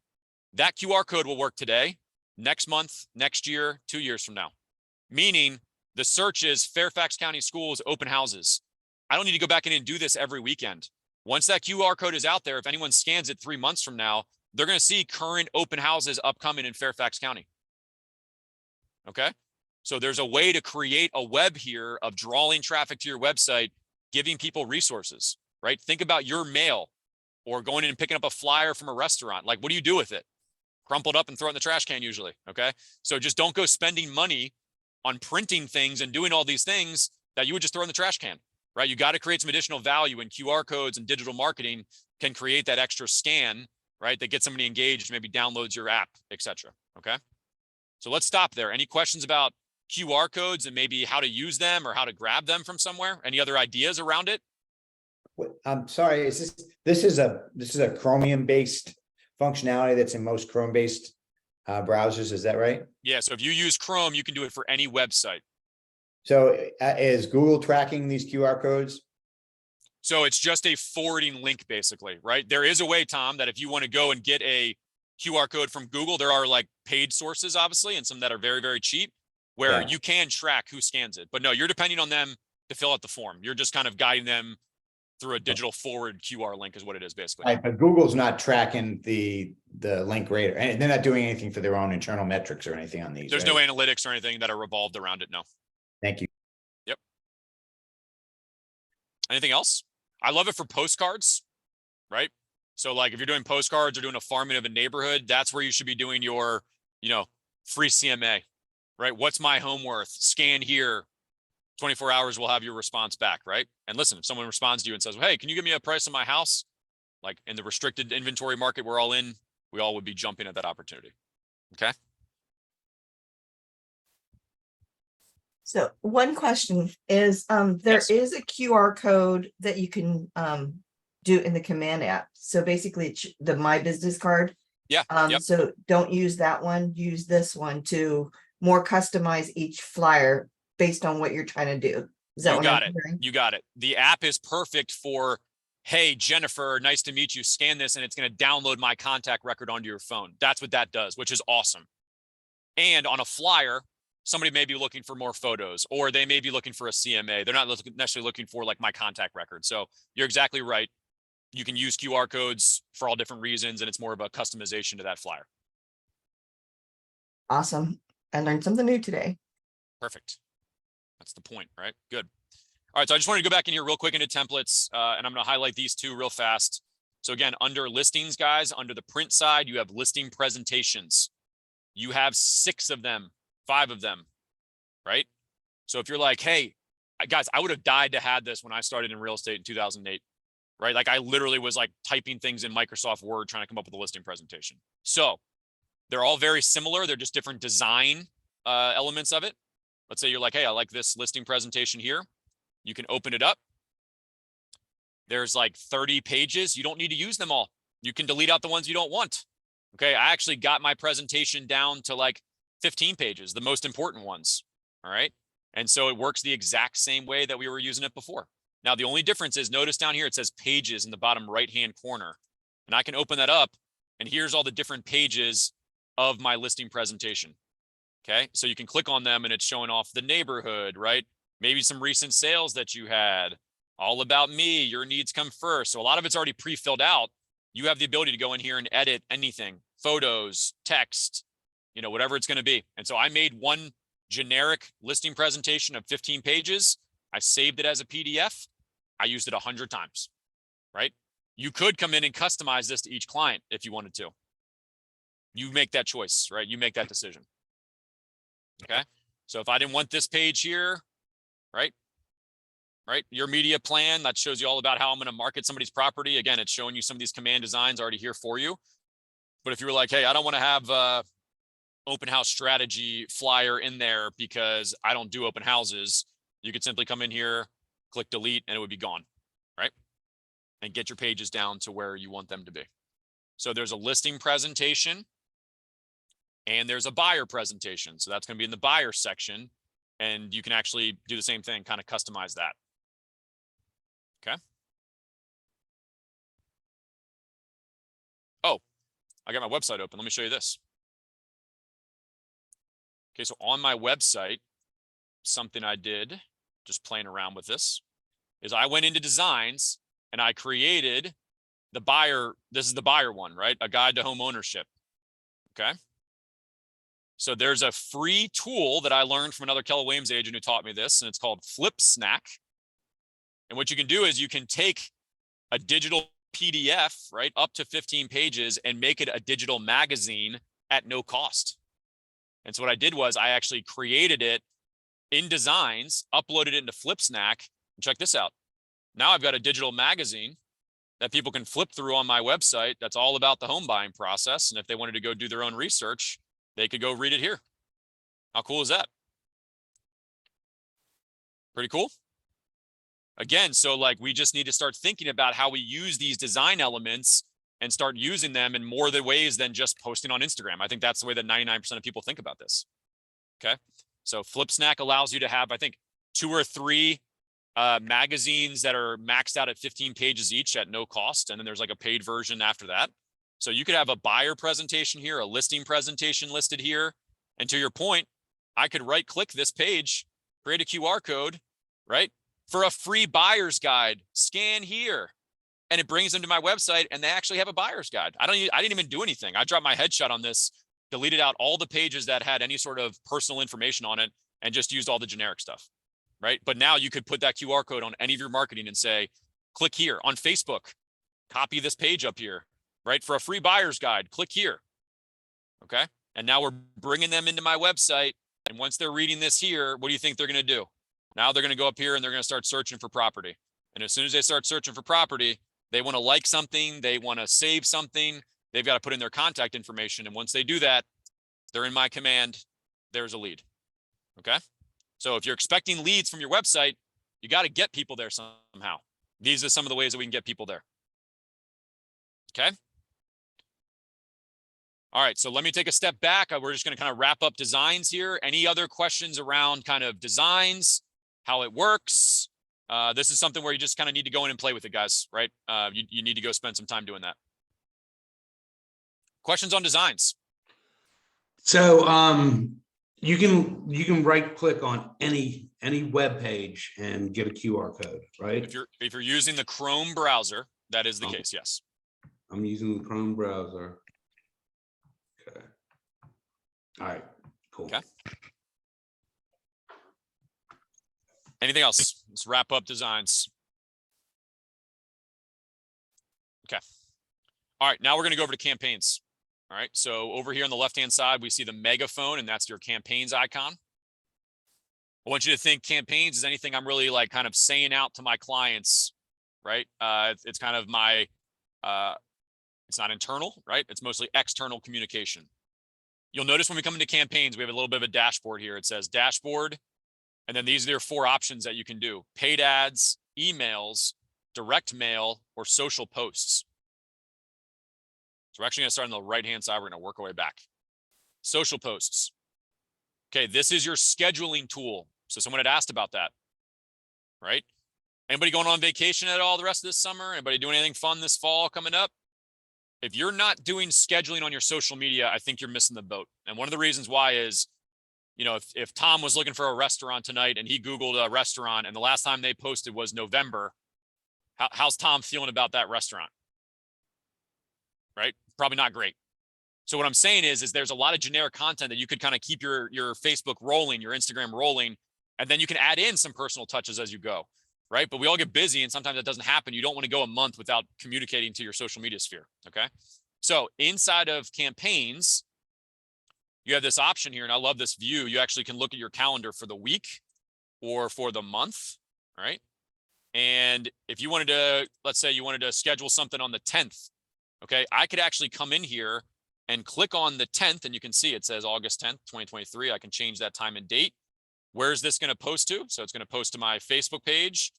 That QR code will work today, next month, next year, 2 years from now. Meaning the search is Fairfax County Schools open houses. I don't need to go back in and do this every weekend. Once that QR code is out there, if anyone scans it 3 months from now, they're going to see current open houses upcoming in Fairfax County. Okay. So there's a way to create a web here of drawing traffic to your website, giving people resources, right? Think about your mail or going in and picking up a flyer from a restaurant. Like, what do you do with it? Crumpled up and throw it in the trash can usually. Okay. So just don't go spending money on printing things and doing all these things that you would just throw in the trash can. Right? You got to create some additional value, and QR codes and digital marketing can create that extra scan, right? That gets somebody engaged, maybe downloads your app, etc. Okay. So let's stop there. Any questions about QR codes and maybe how to use them or how to grab them from somewhere? Any other ideas around it? I'm sorry, this is a Chromium based functionality that's in most Chrome based browsers. Is that right? Yeah. So if you use Chrome, you can do it for any website. So is Google tracking these QR codes? So it's just a forwarding link basically, right? There is a way, Tom, that if you want to go and get a QR code from Google. There are like paid sources, obviously, and some that are very, very cheap where Yeah. you can track who scans it. But no, you're depending on them to fill out the form. You're just kind of guiding them through a digital forward QR link is what it is basically. Right, but Google's not tracking the link rate, and they're not doing anything for their own internal metrics or anything on these. There's no right? analytics or anything that are revolved around it. No. Thank you. Anything else? I love it for postcards, right? So like if you're doing postcards or doing a farming of a neighborhood, that's where you should be doing your, free CMA, right? What's my home worth? Scan here. 24 hours, we'll have your response back, right? And listen, if someone responds to you and says, well, hey, can you give me a price on my house? Like in the restricted inventory market we're all in, we all would be jumping at that opportunity. Okay. So one question is, there Yes. is a QR code that you can do in the command app. So basically it's the My Business card. Yeah. Yep. So don't use that one, use this one to more customize each flyer based on what you're trying to do. Is that You what got I'm it. hearing? You got it. The app is perfect for, hey, Jennifer, nice to meet you. Scan this and it's going to download my contact record onto your phone. That's what that does, which is awesome. And on a flyer, somebody may be looking for more photos or they may be looking for a CMA. They're not necessarily looking for like my contact record. So you're exactly right. You can use QR codes for all different reasons and it's more of a customization to that flyer. Awesome. I learned something new today. Perfect. That's the point, right? Good. All right, so I just wanted to go back in here real quick into templates, and I'm going to highlight these two real fast. So again, under listings, guys, under the print side, you have listing presentations. You have 6 of them, 5 of them, right? So if you're like, hey, guys, I would have died to have this when I started in real estate in 2008, right? Like I literally was like typing things in Microsoft Word trying to come up with a listing presentation. So they're all very similar. They're just different design elements of it. Let's say you're like, hey, I like this listing presentation here. You can open it up. There's like 30 pages. You don't need to use them all. You can delete out the ones you don't want. Okay, I actually got my presentation down to like 15 pages, the most important ones. All right. And so it works the exact same way that we were using it before. Now, the only difference is notice down here, it says pages in the bottom right-hand corner. And I can open that up and here's all the different pages of my listing presentation. Okay, so you can click on them and it's showing off the neighborhood, right? Maybe some recent sales that you had, all about me, your needs come first. So a lot of it's already pre-filled out. You have the ability to go in here and edit anything, photos, text, whatever it's going to be. And so I made one generic listing presentation of 15 pages. I saved it as a PDF. I used it 100 times, right? You could come in and customize this to each client if you wanted to. You make that choice, right? You make that decision. Okay. So if I didn't want this page here, right? Your media plan, that shows you all about how I'm going to market somebody's property. Again, it's showing you some of these command designs already here for you. But if you were like, hey, I don't want to have open house strategy flyer in there because I don't do open houses, you could simply come in here, click delete, and it would be gone, right? And get your pages down to where you want them to be. So there's a listing presentation. And there's a buyer presentation. So that's going to be in the buyer section. And you can actually do the same thing, kind of customize that. Okay. Oh, I got my website open. Let me show you this. Okay, so on my website, something I did, just playing around with this, is I went into designs and I created the buyer. This is the buyer one, right? A guide to home ownership. Okay. So there's a free tool that I learned from another Keller Williams agent who taught me this, and it's called FlipSnack. And what you can do is you can take a digital PDF, right, up to 15 pages and make it a digital magazine at no cost. And so what I did was I actually created it in designs, uploaded it into FlipSnack, and check this out. Now I've got a digital magazine that people can flip through on my website that's all about the home buying process. And if they wanted to go do their own research, they could go read it here. How cool is that? Pretty cool. Again, so like we just need to start thinking about how we use these design elements and start using them in more the ways than just posting on Instagram. I think that's the way that 99% of people think about this. Okay. So FlipSnack allows you to have, I think, 2 or 3 magazines that are maxed out at 15 pages each at no cost. And then there's like a paid version after that. So you could have a buyer presentation here, a listing presentation listed here. And to your point, I could right click this page, create a QR code, right? For a free buyer's guide, scan here. And it brings them to my website and they actually have a buyer's guide. I didn't even do anything. I dropped my headshot on this, deleted out all the pages that had any sort of personal information on it and just used all the generic stuff, right? But now you could put that QR code on any of your marketing and say, click here. On Facebook, copy this page up here, right? For a free buyer's guide, click here. Okay. And now we're bringing them into my website. And once they're reading this here, what do you think they're going to do? Now they're going to go up here and they're going to start searching for property. And as soon as they start searching for property, they want to like something, they want to save something, they've got to put in their contact information. And once they do that, they're in my command, there's a lead. Okay. So if you're expecting leads from your website, you got to get people there somehow. These are some of the ways that we can get people there. Okay. All right, so let me take a step back. We're just going to kind of wrap up designs here. Any other questions around kind of designs, how it works? This is something where you just kind of need to go in and play with it, guys, right? You need to go spend some time doing that. Questions on designs? So you can right click on any web page and get a QR code, right? If you're using the Chrome browser, that is the case, yes. I'm using the Chrome browser. Okay. All right, cool. Okay. Anything else? Let's wrap up designs. Okay. All right, now we're going to go over to campaigns. All right, so over here on the left-hand side, we see the megaphone, and that's your campaigns icon. I want you to think campaigns is anything I'm really like kind of saying out to my clients, right? It's kind of my, it's not internal, right? It's mostly external communication. You'll notice when we come into campaigns, we have a little bit of a dashboard here. It says dashboard. And then these are your 4 options that you can do: paid ads, emails, direct mail, or social posts. So we're actually going to start on the right-hand side. We're going to work our way back. Social posts. Okay, this is your scheduling tool. So someone had asked about that, right? Anybody going on vacation at all the rest of this summer? Anybody doing anything fun this fall coming up? If you're not doing scheduling on your social media, I think you're missing the boat. And one of the reasons why is, you know, if Tom was looking for a restaurant tonight and he Googled a restaurant and the last time they posted was November, how's Tom feeling about that restaurant? Right? Probably not great. So what I'm saying is there's a lot of generic content that you could kind of keep your Facebook rolling, your Instagram rolling, and then you can add in some personal touches as you go, right? But we all get busy and sometimes that doesn't happen. You don't want to go a month without communicating to your social media sphere, okay? So inside of campaigns, you have this option here, and I love this view. You actually can look at your calendar for the week or for the month, right? And if you wanted to, let's say you wanted to schedule something on the 10th, okay, I could actually come in here and click on the 10th, and you can see it says August 10th, 2023. I can change that time and date. Where's this going to post to? So it's going to post to my Facebook page.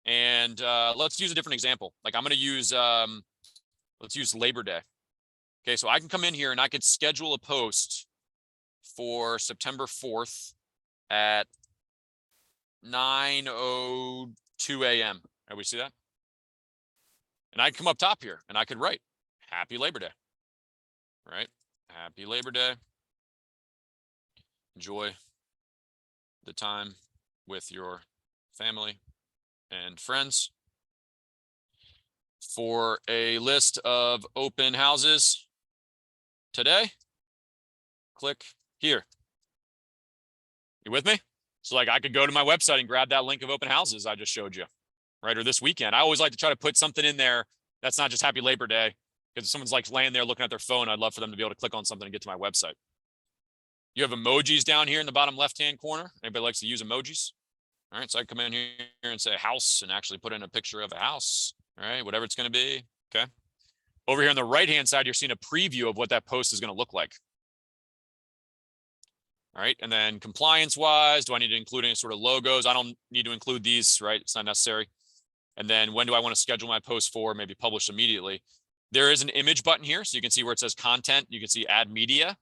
And let's use a different example. Like I'm going to use, let's use Labor Day. Okay, so I can come in here and I could schedule a post for September 4th at 9:02 a.m. We see that? And I'd come up top here and I could write, Happy Labor Day, right? Happy Labor Day. Enjoy the time with your family and friends. For a list of open houses today, click here. You with me? So like I could go to my website and grab that link of open houses I just showed you, right? Or this weekend. I always like to try to put something in there that's not just Happy Labor Day, because if someone's like laying there looking at their phone, I'd love for them to be able to click on something and get to my website. You have emojis down here in the bottom left-hand corner. Anybody likes to use emojis? All right, so I come in here and say house and actually put in a picture of a house, all right, whatever it's going to be, okay? Over here on the right-hand side, you're seeing a preview of what that post is going to look like. All right, and then compliance-wise, do I need to include any sort of logos? I don't need to include these, right? It's not necessary. And then when do I want to schedule my post for, maybe publish immediately? There is an image button here, so you can see where it says content. You can see add media.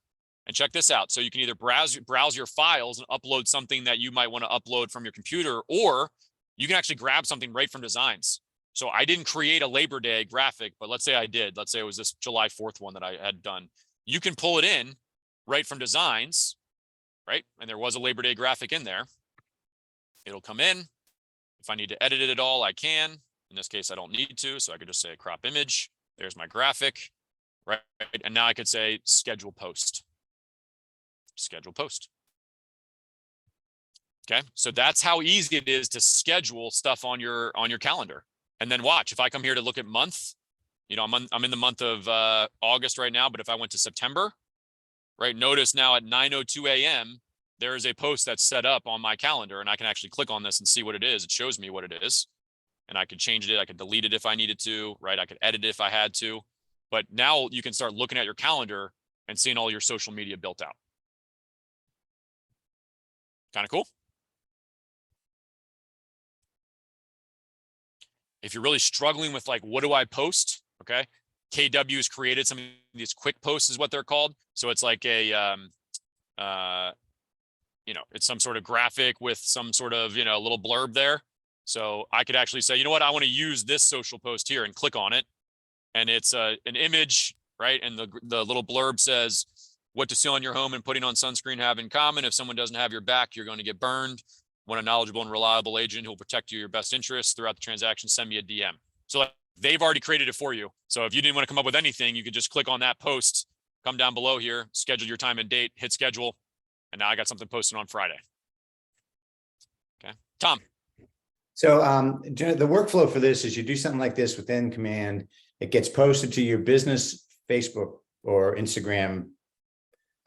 And check this out. So you can either browse your files and upload something that you might want to upload from your computer, or you can actually grab something right from designs. So I didn't create a Labor Day graphic, but let's say I did. Let's say it was this July 4th one that I had done. You can pull it in right from designs, right? And there was a Labor Day graphic in there. It'll come in. If I need to edit it at all, I can. In this case, I don't need to. So I could just say crop image. There's my graphic, right? And now I could say schedule post. Schedule post. Okay. So that's how easy it is to schedule stuff on your calendar. And then watch, if I come here to look at month, you know, I'm in the month of August right now, but if I went to September, right, notice now at 9:02 a.m., there is a post that's set up on my calendar, and I can actually click on this and see what it is. It shows me what it is, and I could change it. I could delete it if I needed to, right? I could edit it if I had to, but now you can start looking at your calendar and seeing all your social media built out. Kind of cool. If you're really struggling with like, what do I post? Okay. KW has created some of these quick posts is what they're called. So it's like a, you know, it's some sort of graphic with some sort of, you know, little blurb there. So I could actually say, you know what, I want to use this social post here and click on it. And it's an image, right? And the little blurb says, what to see on your home and putting on sunscreen have in common. If someone doesn't have your back, you're going to get burned. Want a knowledgeable and reliable agent who will protect you your best interests throughout the transaction, send me a DM. So like, they've already created it for you. So if you didn't want to come up with anything, you could just click on that post, come down below here, schedule your time and date, hit schedule. And now I got something posted on Friday. Okay. Tom. So the workflow for this is you do something like this within Command. It gets posted to your business Facebook or Instagram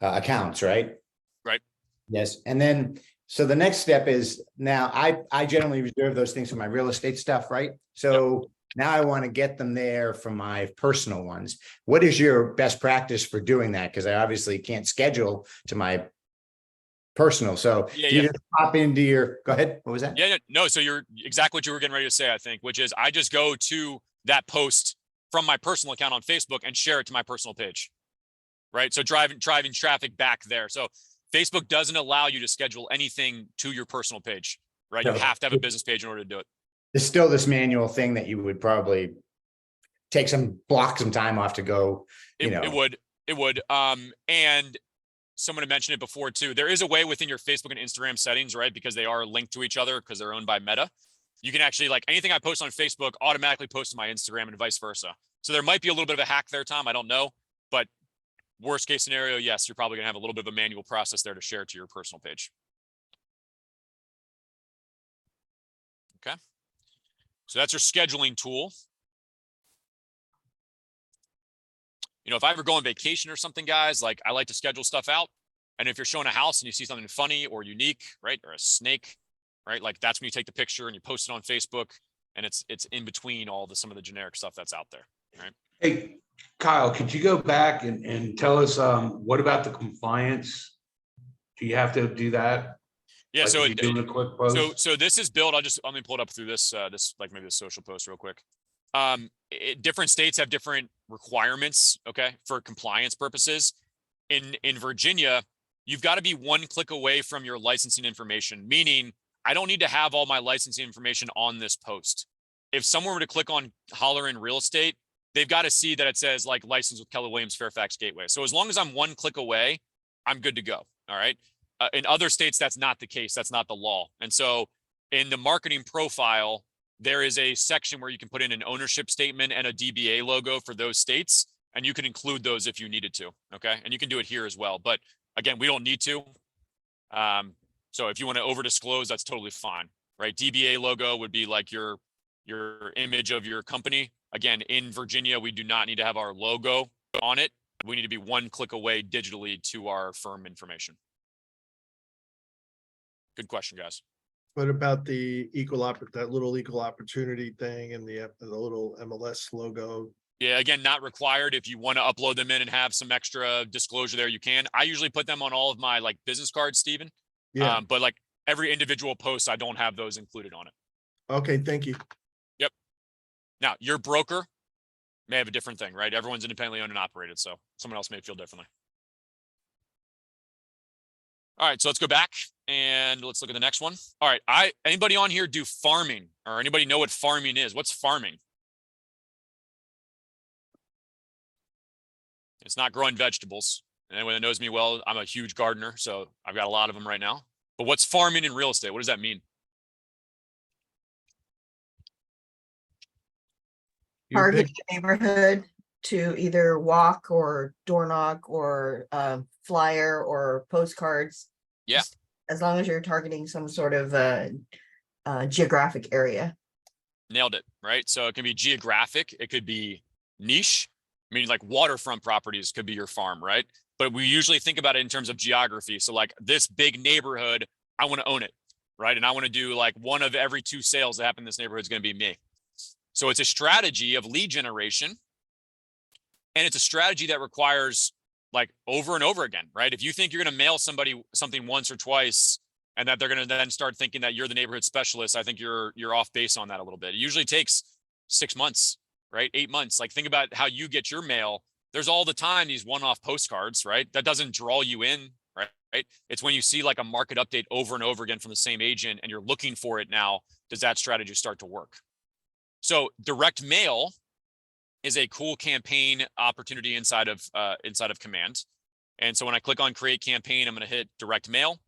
accounts, right? Right. Yes. And then, so the next step is now I generally reserve those things for my real estate stuff, right? So now I want to get them there for my personal ones. What is your best practice for doing that? Because I obviously can't schedule to my personal. So Yeah, do you yeah. just pop into your, go ahead. What was that? Yeah, no. So you're exactly what you were getting ready to say, I think, which is I just go to that post from my personal account on Facebook and share it to my personal page. Right. So driving traffic back there. So Facebook doesn't allow you to schedule anything to your personal page, right? You No. have to have a business page in order to do it. There's still this manual thing that you would probably block some time off to go, you know. It would. And someone had mentioned it before too. There is a way within your Facebook and Instagram settings, right? Because they are linked to each other because they're owned by Meta. You can actually, like, anything I post on Facebook automatically post to my Instagram and vice versa. So there might be a little bit of a hack there, Tom. I don't know, but worst case scenario, yes, you're probably gonna have a little bit of a manual process there to share to your personal page. Okay. So that's your scheduling tool. You know, if I ever go on vacation or something, guys, like I like to schedule stuff out. And if you're showing a house and you see something funny or unique, right, or a snake, right, like that's when you take the picture and you post it on Facebook, and it's in between all some of the generic stuff that's out there, right? Hey, Kyle, could you go back and tell us, what about the compliance? Do you have to do that? Yeah. Like So if you're doing a quick post? So this is built. Let me pull it up through this like maybe the social post real quick. Different states have different requirements, okay, for compliance purposes. In Virginia, you've got to be one click away from your licensing information, meaning I don't need to have all my licensing information on this post. If someone were to click on Holler in Real Estate, they've got to see that it says like license with Keller Williams Fairfax Gateway. So as long as I'm one click away, I'm good to go. All right. In other states, that's not the case. That's not the law. And so in the marketing profile, there is a section where you can put in an ownership statement and a DBA logo for those states. And you can include those if you needed to. Okay. And you can do it here as well. But again, we don't need to. So if you want to over disclose, that's totally fine. Right. DBA logo would be like your image of your company. Again, in Virginia, we do not need to have our logo on it. We need to be one click away digitally to our firm information. Good question, guys. What about the that little equal opportunity thing and the little MLS logo? Yeah, again, not required. If you want to upload them in and have some extra disclosure there, you can. I usually put them on all of my like business cards, Stephen. Yeah. But like every individual post, I don't have those included on it. Okay, thank you. Yep. Now, your broker may have a different thing, right? Everyone's independently owned and operated, so someone else may feel differently. All right, so let's go back and let's look at the next one. All right, anybody on here do farming, or anybody know what farming is? What's farming? It's not growing vegetables. And anyone that knows me well, I'm a huge gardener, so I've got a lot of them right now. But what's farming in real estate? What does that mean? You're Target pick- the neighborhood to either walk or door knock or flyer or postcards. Yeah. Just as long as you're targeting some sort of geographic area. Nailed it, right? So it can be geographic, it could be niche, meaning like waterfront properties could be your farm, right? But we usually think about it in terms of geography. So like this big neighborhood, I want to own it, right? And I want to do like one of every 2 sales that happen in this neighborhood is going to be me. So it's a strategy of lead generation. And it's a strategy that requires like over and over again, right? If you think you're going to mail somebody something once or twice and that they're going to then start thinking that you're the neighborhood specialist, I think you're off base on that a little bit. It usually takes 6 months, right? 8 months. Like think about how you get your mail. There's all the time these one-off postcards, right? That doesn't draw you in, right? It's when you see like a market update over and over again from the same agent and you're looking for it now, does that strategy start to work? So direct mail is a cool campaign opportunity inside of Command. And so when I click on create campaign, I'm going to hit direct mail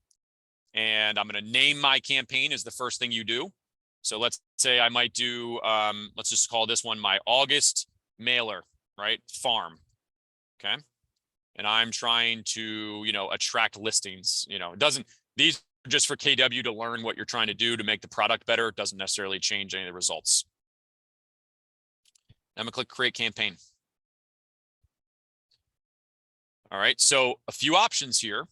and I'm going to name my campaign as the first thing you do. So let's say I might do, let's just call this one my August mailer, right? Farm. Okay. And I'm trying to, attract listings, these are just for KW to learn what you're trying to do to make the product better. It doesn't necessarily change any of the results. I'm gonna click create campaign. All right, so a few options here.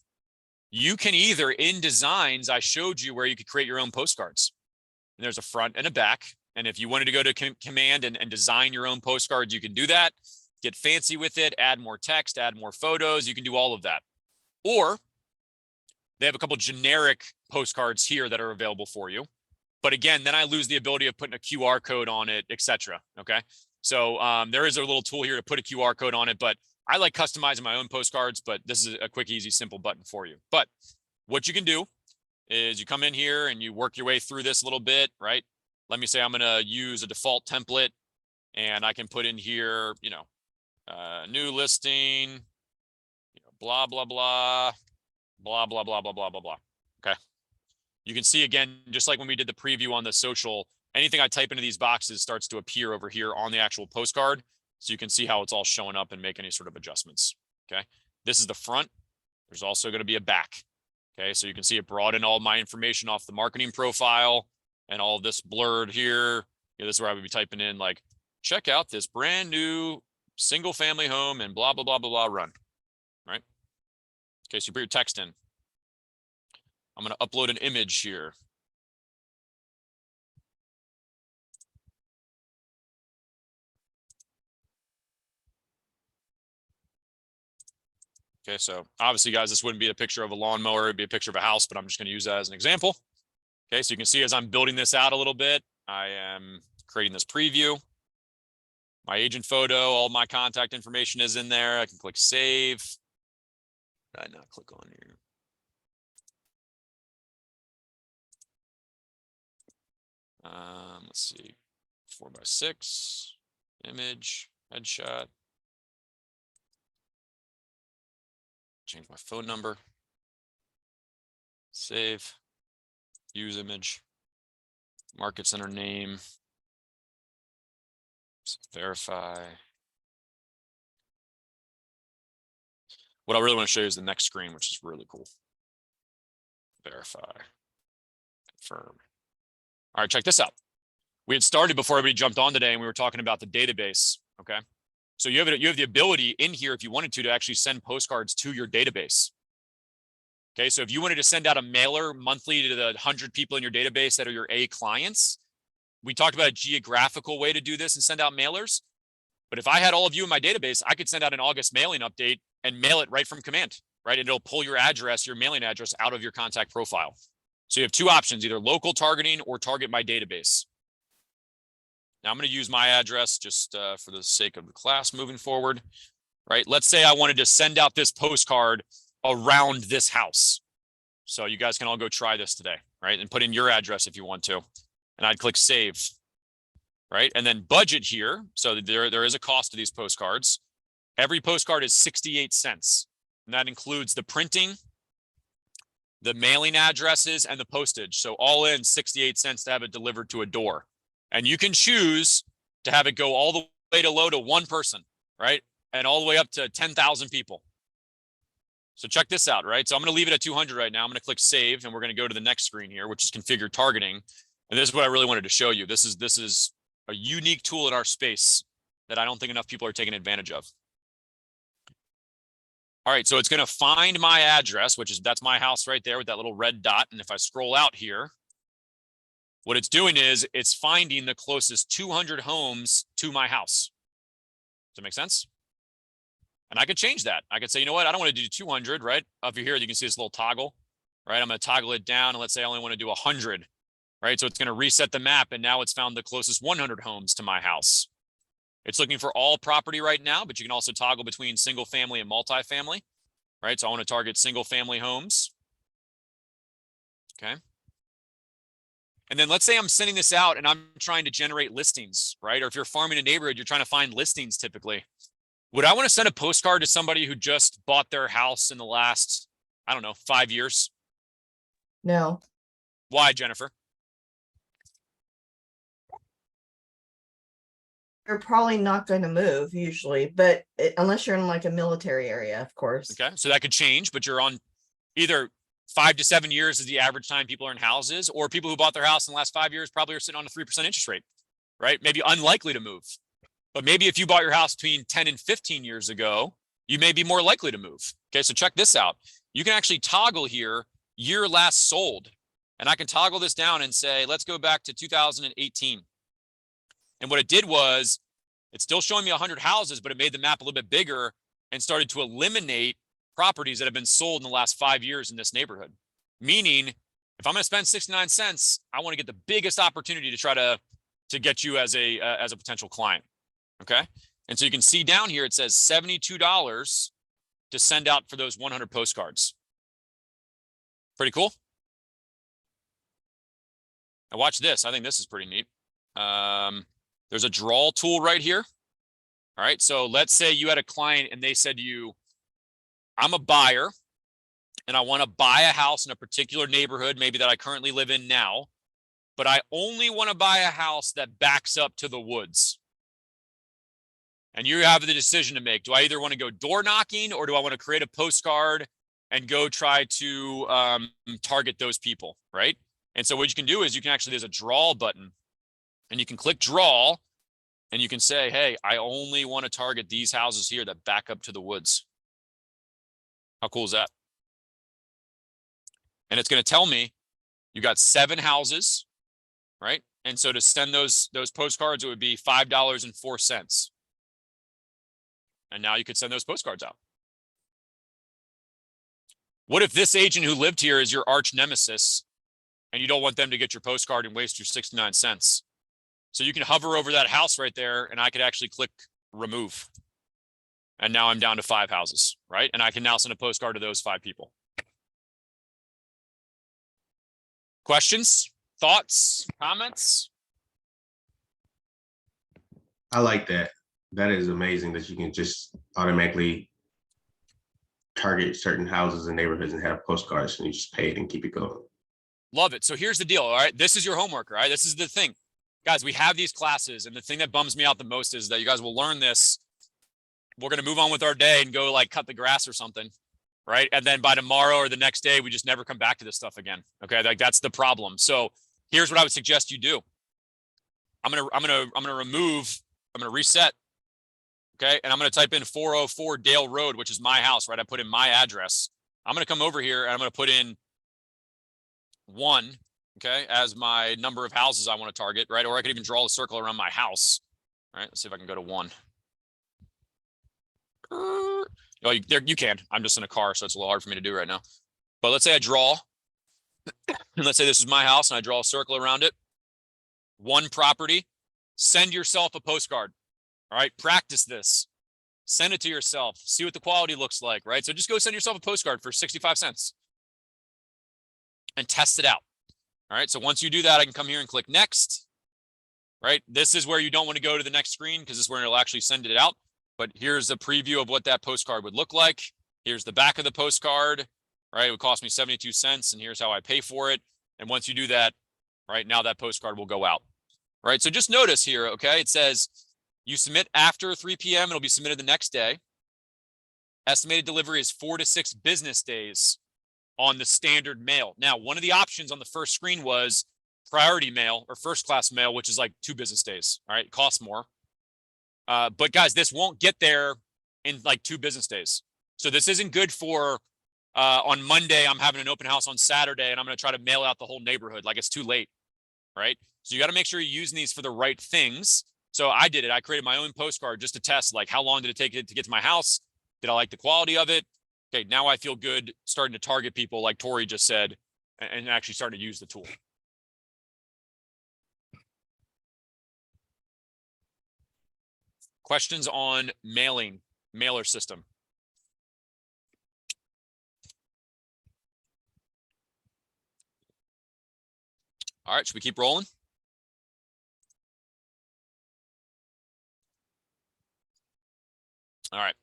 You can either in designs, I showed you where you could create your own postcards. And there's a front and a back. And if you wanted to go to Command and design your own postcards, you can do that. Get fancy with it, add more text, add more photos. You can do all of that. Or they have a couple generic postcards here that are available for you. But again, then I lose the ability of putting a QR code on it, etc. Okay. So there is a little tool here to put a QR code on it, but I like customizing my own postcards, but this is a quick, easy, simple button for you. But what you can do is you come in here and you work your way through this a little bit, right? Let me say I'm going to use a default template and I can put in here, new listing, blah, blah, blah, blah, blah, blah, blah, blah, blah, blah. Okay. You can see again, just like when we did the preview on the social, anything I type into these boxes starts to appear over here on the actual postcard. So you can see how it's all showing up and make any sort of adjustments. Okay. This is the front. There's also going to be a back. Okay. So you can see it brought in all my information off the marketing profile and all of this blurred here. This is where I would be typing in like, check out this brand new single family home and blah, blah, blah, blah, blah, run. Right. Okay. So you put your text in. I'm going to upload an image here. Okay, so obviously, guys, this wouldn't be a picture of a lawnmower. It'd be a picture of a house, but I'm just going to use that as an example. Okay, so you can see as I'm building this out a little bit, I am creating this preview. My agent photo, all my contact information is in there. I can click save. Did I not click on here? Let's see, 4x6, image, headshot. Change my phone number. Save. Use image. Market center name. Verify. What I really want to show you is the next screen, which is really cool. Verify. Confirm. All right, check this out. We had started before everybody jumped on today and we were talking about the database. Okay. So you have the ability in here, if you wanted to actually send postcards to your database. Okay, so if you wanted to send out a mailer monthly to the 100 people in your database that are your A clients, we talked about a geographical way to do this and send out mailers. But if I had all of you in my database, I could send out an August mailing update and mail it right from Command, right? And it'll pull your address, your mailing address out of your contact profile. So you have two options, either local targeting or target my database. Now I'm going to use my address just for the sake of the class moving forward, right? Let's say I wanted to send out this postcard around this house. So you guys can all go try this today, right? And put in your address if you want to. And I'd click save, right? And then budget here. So there is a cost to these postcards. Every postcard is 68 cents. And that includes the printing, the mailing addresses, and the postage. So all in 68 cents to have it delivered to a door. And you can choose to have it go all the way to low to one person, right? And all the way up to 10,000 people. So check this out, right? So I'm going to leave it at 200 right now. I'm going to click save, and we're going to go to the next screen here, which is configure targeting. And this is what I really wanted to show you. This is a unique tool in our space that I don't think enough people are taking advantage of. All right, so it's going to find my address, that's my house right there with that little red dot. And if I scroll out here, what it's doing is it's finding the closest 200 homes to my house. Does that make sense? And I could change that. I could say, you know what? I don't want to do 200, right? Up here, you can see this little toggle, right? I'm going to toggle it down, and let's say I only want to do 100, right? So it's going to reset the map, and now it's found the closest 100 homes to my house. It's looking for all property right now, but you can also toggle between single family and multifamily, right? So I want to target single family homes. Okay. And then let's say I'm sending this out and I'm trying to generate listings, right? Or if you're farming a neighborhood, you're trying to find listings typically. Would I want to send a postcard to somebody who just bought their house in the last, I don't know, 5 years? No, Why, Jennifer? you're probably not going to move usually, but unless you're in like a military area, of course. Okay, so that could change, but you're on either 5 to 7 years is the average time people are in houses, or people who bought their house in the last 5 years probably are sitting on a 3% interest rate, right? Maybe unlikely to move. But maybe if you bought your house between 10 and 15 years ago, you may be more likely to move. Okay, so check this out. You can actually toggle here, year last sold. And I can toggle this down and say, let's go back to 2018. And what it did was, it's still showing me 100 houses, but it made the map a little bit bigger and started to eliminate properties that have been sold in the last 5 years in this neighborhood. Meaning, if I'm going to spend 69 cents, I want to get the biggest opportunity to try to get you as a potential client. Okay. And so you can see down here, it says $72 to send out for those 100 postcards. Pretty cool. Now watch this. I think this is pretty neat. There's a draw tool right here. All right. So let's say you had a client and they said to you, I'm a buyer and I want to buy a house in a particular neighborhood, maybe that I currently live in now, but I only want to buy a house that backs up to the woods. And you have the decision to make. Do I either want to go door knocking, or do I want to create a postcard and go try to target those people, right? And so what you can do is you can actually, there's a draw button, and you can click draw, and you can say, hey, I only want to target these houses here that back up to the woods. How cool is that? And it's going to tell me you got 7 houses, right? And so to send those postcards, it would be $5.04. And now you could send those postcards out. What if this agent who lived here is your arch nemesis and you don't want them to get your postcard and waste your 69 cents? So you can hover over that house right there, and I could actually click remove. And now I'm down to 5 houses, right? And I can now send a postcard to those 5 people. Questions, thoughts, comments? I like that. That is amazing that you can just automatically target certain houses and neighborhoods and have postcards, and you just pay it and keep it going. Love it. So here's the deal. All right. This is your homework. All right. This is the thing. Guys, we have these classes, and the thing that bums me out the most is that you guys will learn this. We're going to move on with our day and go like cut the grass or something. Right. And then by tomorrow or the next day, we just never come back to this stuff again. Okay. Like that's the problem. So here's what I would suggest you do. I'm going to reset. Okay. And I'm going to type in 404 Dale Road, which is my house, right? I put in my address. I'm going to come over here and I'm going to put in 1, okay, as my number of houses I want to target, right? Or I could even draw a circle around my house. All right. Let's see if I can go to 1. Oh, you can. I'm just in a car, so it's a little hard for me to do right now. But let's say I draw, and let's say this is my house, and I draw a circle around it. 1 property. Send yourself a postcard. All right, practice this. Send it to yourself. See what the quality looks like, right? So just go send yourself a postcard for 65 cents. and test it out. All right. So once you do that, I can come here and click next. Right. This is where you don't want to go to the next screen because this is where it'll actually send it out. But here's a preview of what that postcard would look like. Here's the back of the postcard. Right. It would cost me 72 cents. And here's how I pay for it. And once you do that, right now that postcard will go out. Right. So just notice here. Okay. It says you submit after 3 p.m. It'll be submitted the next day. Estimated delivery is 4 to 6 business days on the standard mail. Now, one of the options on the first screen was priority mail or first class mail, which is like 2 business days. All right. It costs more. But guys, this won't get there in like 2 business days. So this isn't good for on Monday. I'm having an open house on Saturday and I'm going to try to mail out the whole neighborhood. Like it's too late. Right. So you got to make sure you're using these for the right things. So I did it. I created my own postcard just to test, like, how long did it take it to get to my house? Did I like the quality of it? Okay, now I feel good starting to target people like Tori just said, and actually starting to use the tool. Questions on mailer system? All right, should we keep rolling? All right.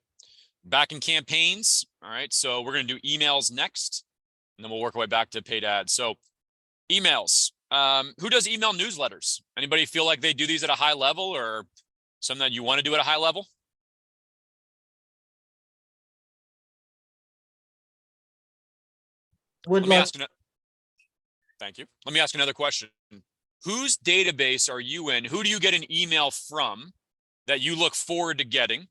Back in campaigns. All right. So we're going to do emails next, and then we'll work our way back to paid ads. So emails. Who does email newsletters? Anybody feel like they do these at a high level or something that you want to do at a high level? Would Let me love, ask Thank you. Let me ask another question. Whose database are you in? Who do you get an email from that you look forward to getting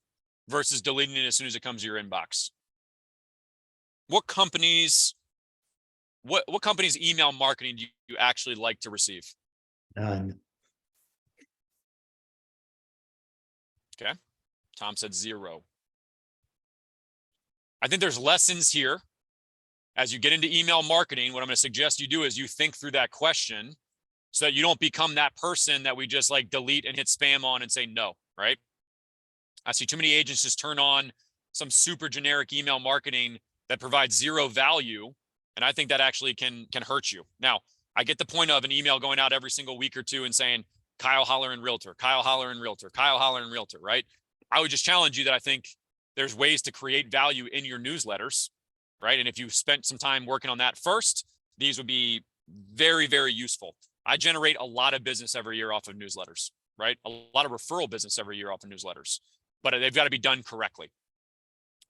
versus deleting it as soon as it comes to your inbox? What companies email marketing do you actually like to receive? None. Okay. Tom said 0. I think there's lessons here. As you get into email marketing, what I'm going to suggest you do is you think through that question so that you don't become that person that we just like delete and hit spam on and say no, right? I see too many agents just turn on some super generic email marketing that provides 0 value. And I think that actually can hurt you. Now, I get the point of an email going out every single week or two and saying, Kyle Holler and Realtor, Kyle Holler and Realtor, Kyle Holler and Realtor, right? I would just challenge you that I think there's ways to create value in your newsletters, right? And if you spent some time working on that first, these would be very, very useful. I generate a lot of business every year off of newsletters, right? A lot of referral business every year off of newsletters, but they've got to be done correctly.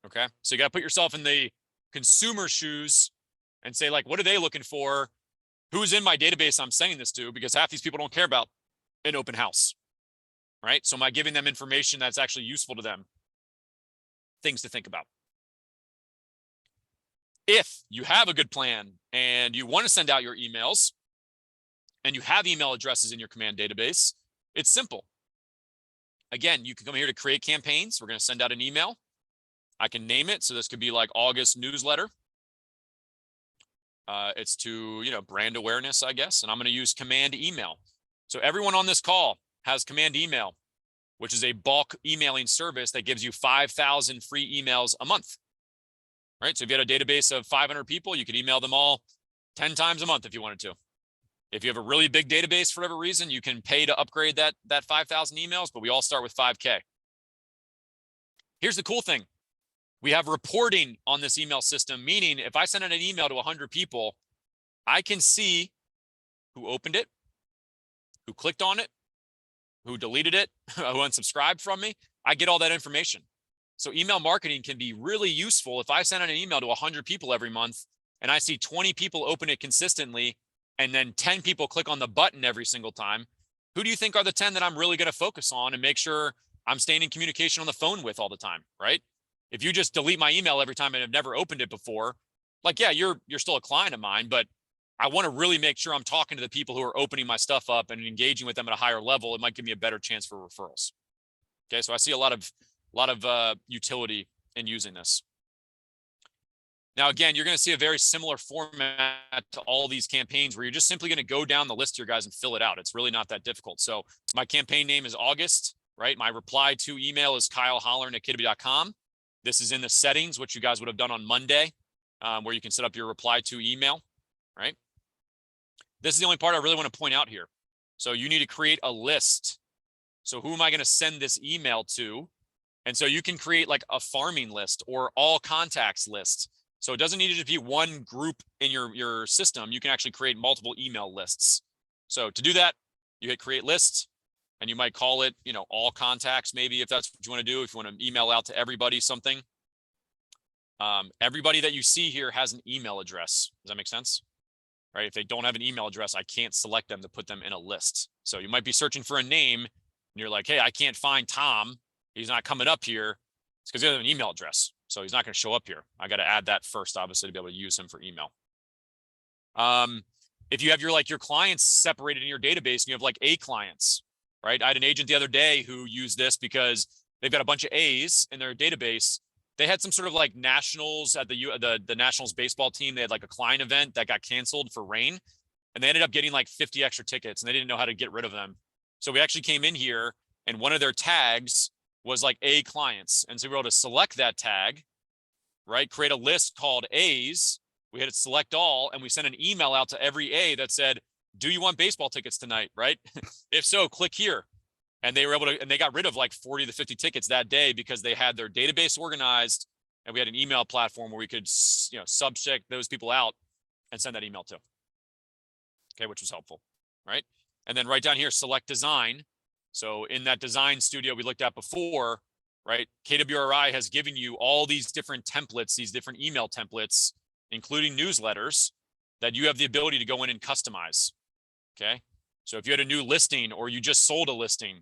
Okay. So you got to put yourself in the consumer shoes and say, like, what are they looking for? Who's in my database I'm sending this to? Because half these people don't care about an open house, right? So am I giving them information that's actually useful to them? Things to think about. If you have a good plan and you want to send out your emails and you have email addresses in your command database, it's simple. Again, you can come here to create campaigns. We're going to send out an email. I can name it. So this could be like August newsletter. It's to, brand awareness, I guess. And I'm going to use command email. So everyone on this call has command email, which is a bulk emailing service that gives you 5,000 free emails a month. Right. So if you had a database of 500 people, you could email them all 10 times a month if you wanted to. If you have a really big database for whatever reason, you can pay to upgrade that 5,000 emails, but we all start with 5K. Here's the cool thing. We have reporting on this email system, meaning if I send out an email to 100 people, I can see who opened it, who clicked on it, who deleted it, who unsubscribed from me. I get all that information. So email marketing can be really useful. If I send out an email to 100 people every month and I see 20 people open it consistently and then 10 people click on the button every single time, who do you think are the 10 that I'm really going to focus on and make sure I'm staying in communication on the phone with all the time, right? If you just delete my email every time and have never opened it before, like, yeah, you're still a client of mine, but I want to really make sure I'm talking to the people who are opening my stuff up and engaging with them at a higher level. It might give me a better chance for referrals. Okay, so I see a lot of utility in using this. Now, again, you're going to see a very similar format to all these campaigns where you're just simply going to go down the list here, guys, and fill it out. It's really not that difficult. So my campaign name is August, right? My reply to email is kylehollern@kiddeby.com. This is in the settings, which you guys would have done on Monday, where you can set up your reply to email, right? this is the only part I really want to point out here. So you need to create a list. So who am I going to send this email to? And so you can create like a farming list or all contacts list. So it doesn't need to be one group in your system. You can actually create multiple email lists. So to do that, you hit create list, and you might call it, you know, all contacts, maybe, if that's what you want to do, if you want to email out to everybody something. Everybody that you see here has an email address. Does that make sense? Right? If they don't have an email address, I can't select them to put them in a list. So you might be searching for a name and you're like, hey, I can't find Tom. He's not coming up here. It's because he doesn't have an email address. So he's not going to show up here. I got to add that first, obviously, to be able to use him for email. If you have your clients separated in your database and you have like A clients, right? I had an agent the other day who used this because they've got a bunch of A's in their database. They had some sort of like nationals at the Nationals baseball team. They had like a client event that got canceled for rain, and they ended up getting like 50 extra tickets, and they didn't know how to get rid of them. So we actually came in here, and one of their tags was like A clients. And so we were able to select that tag, right? Create a list called A's. We had it select all, and we sent an email out to every A that said, do you want baseball tickets tonight, right? If so, click here. And they were able to, and they got rid of like 40 to 50 tickets that day because they had their database organized, and we had an email platform where we could, you know, subject those people out and send that email to. Okay, which was helpful, right? And then right down here, select design. So in that design studio we looked at before, right? KWRI has given you all these different templates, these different email templates, including newsletters, that you have the ability to go in and customize. Okay. So if you had a new listing or you just sold a listing,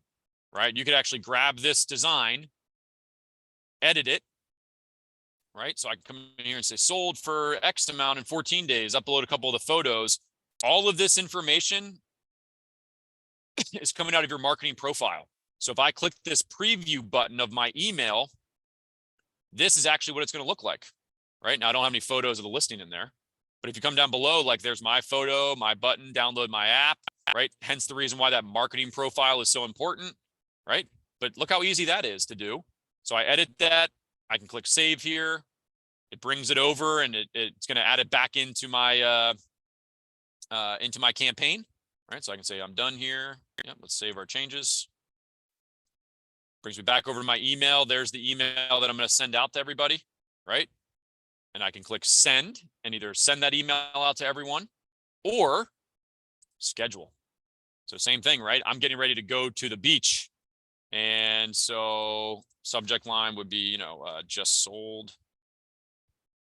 right, you could actually grab this design, edit it, right? So I can come in here and say sold for X amount in 14 days, upload a couple of the photos. All of this information is coming out of your marketing profile. So if I click this preview button of my email, this is actually what it's going to look like, right? Now I don't have any photos of the listing in there, but if you come down below, like there's my photo, my button, download my app, right? Hence the reason why that marketing profile is so important, right? But look how easy that is to do. So I edit that. I can click save here. It brings it over, and it's going to add it back into my campaign, right? So I can say I'm done here. Yep, let's save our changes. Brings me back over to my email. There's the email that I'm going to send out to everybody, right? And I can click send and either send that email out to everyone or schedule. So same thing, right? I'm getting ready to go to the beach. And so subject line would be, you know, just sold,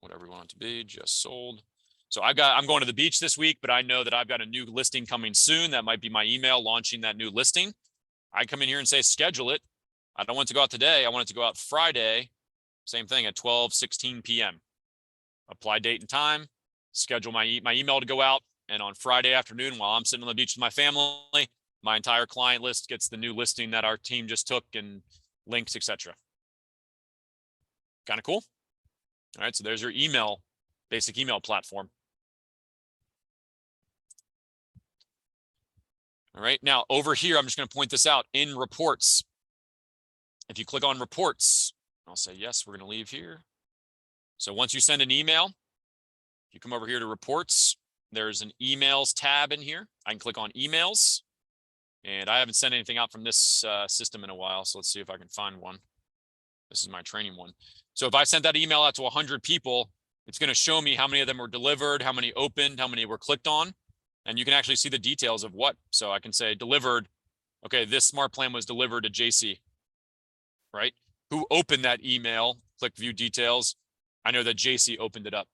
whatever we want it to be, just sold. So I'm going to the beach this week, but I know that I've got a new listing coming soon. That might be my email launching that new listing. I come in here and say, schedule it. I don't want it to go out today. I want it to go out Friday. Same thing at 12:16 p.m. Apply date and time, schedule my email to go out. And on Friday afternoon, while I'm sitting on the beach with my family, my entire client list gets the new listing that our team just took and links, etc. Kind of cool. All right, so there's your email, basic email platform. All right, now over here, I'm just going to point this out in reports. If you click on reports, I'll say, yes, we're going to leave here. So once you send an email, you come over here to reports. There's an emails tab in here. I can click on emails, and I haven't sent anything out from this system in a while. So let's see if I can find one. This is my training one. So if I sent that email out to 100 people, it's going to show me how many of them were delivered, how many opened, how many were clicked on, and you can actually see the details of what. So I can say delivered. Okay, this smart plan was delivered to JC, right? Who opened that email? Click view details. I know that JC opened it up,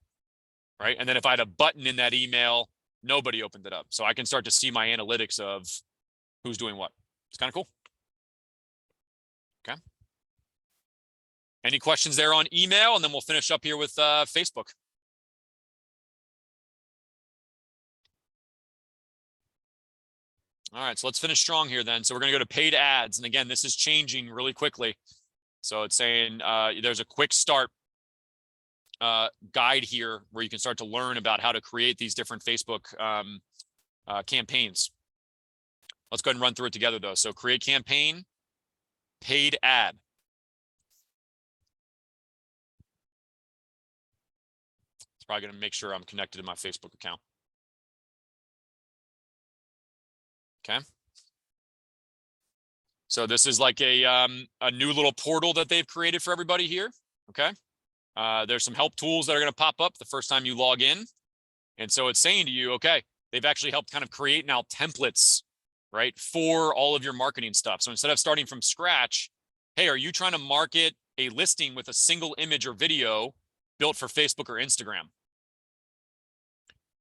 right? And then if I had a button in that email, nobody opened it up. So I can start to see my analytics of who's doing what. It's kind of cool. Okay. Any questions there on email? And then we'll finish up here with Facebook. All right, so let's finish strong here then. So we're going to go to paid ads. And again, this is changing really quickly. So it's saying there's a quick start guide here where you can start to learn about how to create these different Facebook campaigns. Let's go ahead and run through it together though. So create campaign, paid ad. It's probably going to make sure I'm connected to my Facebook account. Okay. So this is like a new little portal that they've created for everybody here. Okay. There's some help tools that are going to pop up the first time you log in. And so it's saying to you, okay, they've actually helped kind of create now templates, right, for all of your marketing stuff. So instead of starting from scratch, hey, are you trying to market a listing with a single image or video built for Facebook or Instagram?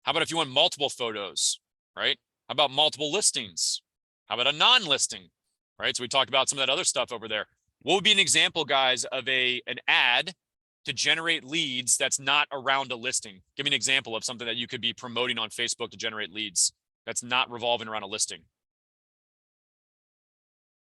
How about if you want multiple photos, right? How about multiple listings? How about a non-listing, right? So we talked about some of that other stuff over there. What would be an example, guys, of an ad to generate leads that's not around a listing? Give me an example of something that you could be promoting on Facebook to generate leads that's not revolving around a listing.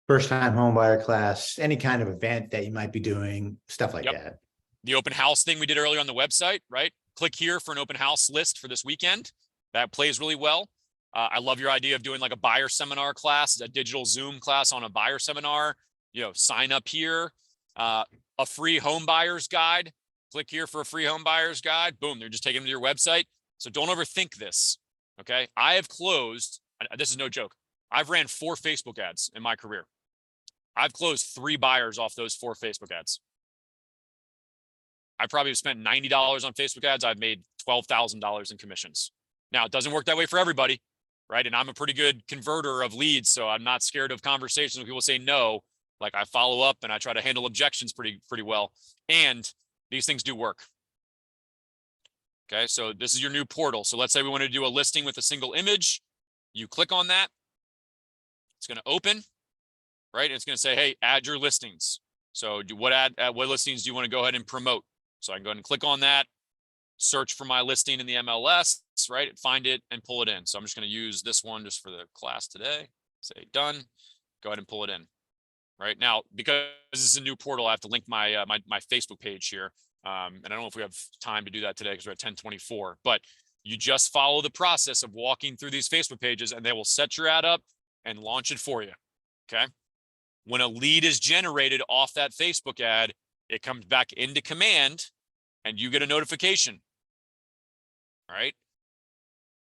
First time home buyer class, any kind of event that you might be doing, stuff like Yep. that. The open house thing we did earlier on the website, right? Click here for an open house list for this weekend. That plays really well. I love your idea of doing like a buyer seminar class, a digital Zoom class on a buyer seminar. You know, sign up here. A free home buyer's guide. Click here for a free home buyer's guide. Boom, they're just taking them to your website. So don't overthink this, okay? I have closed, this is no joke, I've ran 4 Facebook ads in my career. I've closed 3 buyers off those 4 Facebook ads. I probably have spent $90 on Facebook ads. I've made $12,000 in commissions. Now, it doesn't work that way for everybody, right? And I'm a pretty good converter of leads, so I'm not scared of conversations when people say no. Like, I follow up and I try to handle objections pretty well. And these things do work. Okay, so this is your new portal. So let's say we want to do a listing with a single image. You click on that. It's going to open, right? And it's going to say, hey, add your listings. So what listings do you want to go ahead and promote? So I can go ahead and click on that, search for my listing in the MLS, right? Find it and pull it in. So I'm just going to use this one just for the class today. Say done. Go ahead and pull it in. Right now, because this is a new portal, I have to link my my Facebook page here. And I don't know if we have time to do that today because we're at 10:24. But you just follow the process of walking through these Facebook pages, and they will set your ad up and launch it for you. Okay. When a lead is generated off that Facebook ad, it comes back into Command, and you get a notification. All right.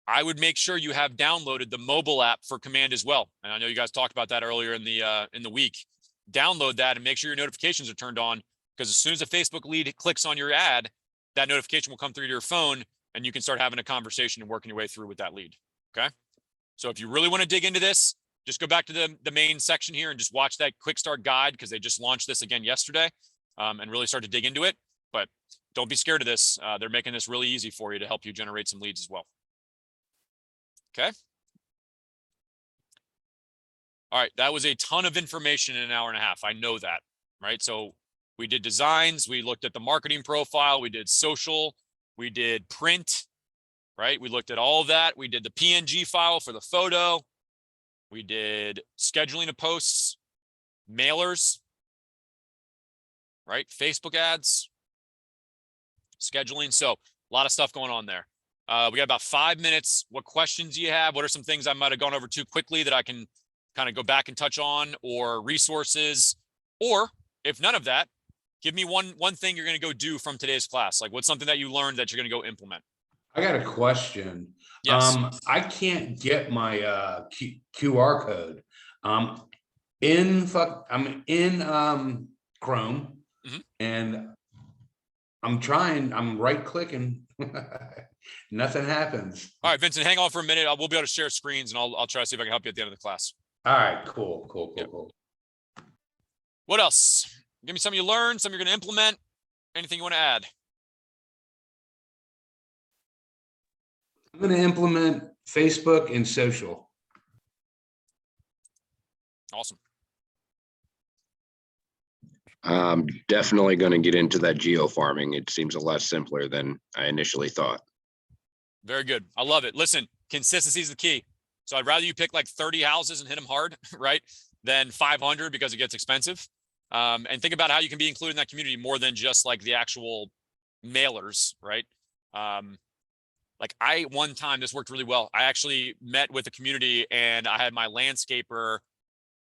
I would make sure you have downloaded the mobile app for Command as well. And I know you guys talked about that earlier in the week. Download that and make sure your notifications are turned on, because as soon as a Facebook lead clicks on your ad, that notification will come through to your phone and you can start having a conversation and working your way through with that lead. Okay. So if you really want to dig into this, just go back to the main section here and just watch that quick start guide, because they just launched this again yesterday, and really start to dig into it. But don't be scared of this. They're making this really easy for you to help you generate some leads as well. Okay. All right, that was a ton of information in an hour and a half. I know that, right? So we did designs, we looked at the marketing profile, we did social, we did print, right? We looked at all of that. We did the PNG file for the photo. We did scheduling of posts, mailers, right? Facebook ads, scheduling. So a lot of stuff going on there. We got about 5 minutes. What questions do you have? What are some things I might have gone over too quickly that I can kind of go back and touch on, or resources? Or if none of that, give me one thing you're going to go do from today's class. Like, what's something that you learned that you're going to go implement? I got a question. Yes. I can't get my QR code. I'm in Chrome, Mhm. and I'm right clicking. Nothing happens. All right, Vincent, hang on for a minute. We'll be able to share screens, and I'll try to see if I can help you at the end of the class. All right, cool. Yep. What else? Give me some you learned, some you're going to implement. Anything you want to add? I'm going to implement Facebook and social. Awesome. Definitely going to get into that geo farming. It seems a lot simpler than I initially thought. Very good. I love it. Listen, consistency is the key. So I'd rather you pick like 30 houses and hit them hard, right, than 500 because it gets expensive. And think about how you can be included in that community more than just like the actual mailers, right? Like one time, this worked really well. I actually met with the community and I had my landscaper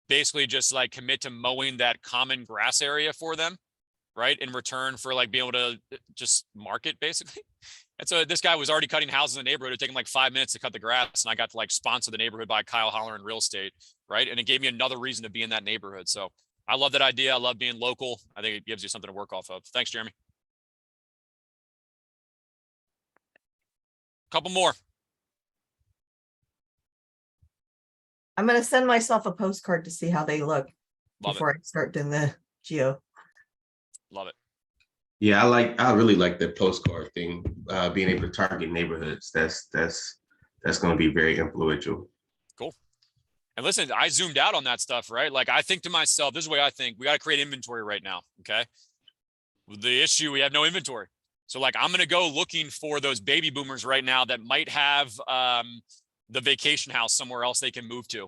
basically just like commit to mowing that common grass area for them. right? In return for like being able to just market basically. And so this guy was already cutting houses in the neighborhood. It took him like 5 minutes to cut the grass. And I got to like sponsor the neighborhood by Kyle Holler in real estate. Right. And it gave me another reason to be in that neighborhood. So I love that idea. I love being local. I think it gives you something to work off of. Thanks, Jeremy. Couple more. I'm gonna send myself a postcard to see how they look Love before I start doing the geo. Love it. Yeah, I really like the postcard thing, being able to target neighborhoods. That's going to be very influential. And listen, I zoomed out on that stuff, right? Like I think to myself, this is the way I think, we got to create inventory right now. Okay. The issue, we have no inventory. So like, I'm going to go looking for those baby boomers right now that might have the vacation house somewhere else they can move to,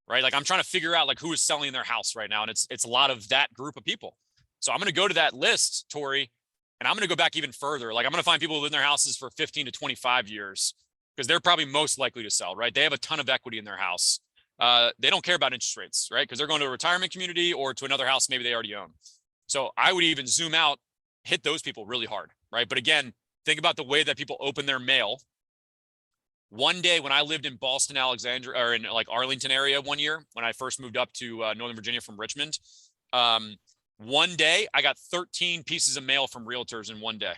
right? Like I'm trying to figure out like who is selling their house right now. And it's a lot of that group of people. So I'm going to go to that list, Tori, and I'm going to go back even further. Like I'm going to find people who live in their houses for 15 to 25 years because they're probably most likely to sell, right? They have a ton of equity in their house. They don't care about interest rates, right? Because they're going to a retirement community or to another house maybe they already own. So I would even zoom out, hit those people really hard, right? But again, think about the way that people open their mail. One day when I lived in Boston, Alexandria, or in like Arlington area one year, when I first moved up to Northern Virginia from Richmond, one day I got 13 pieces of mail from realtors in one day.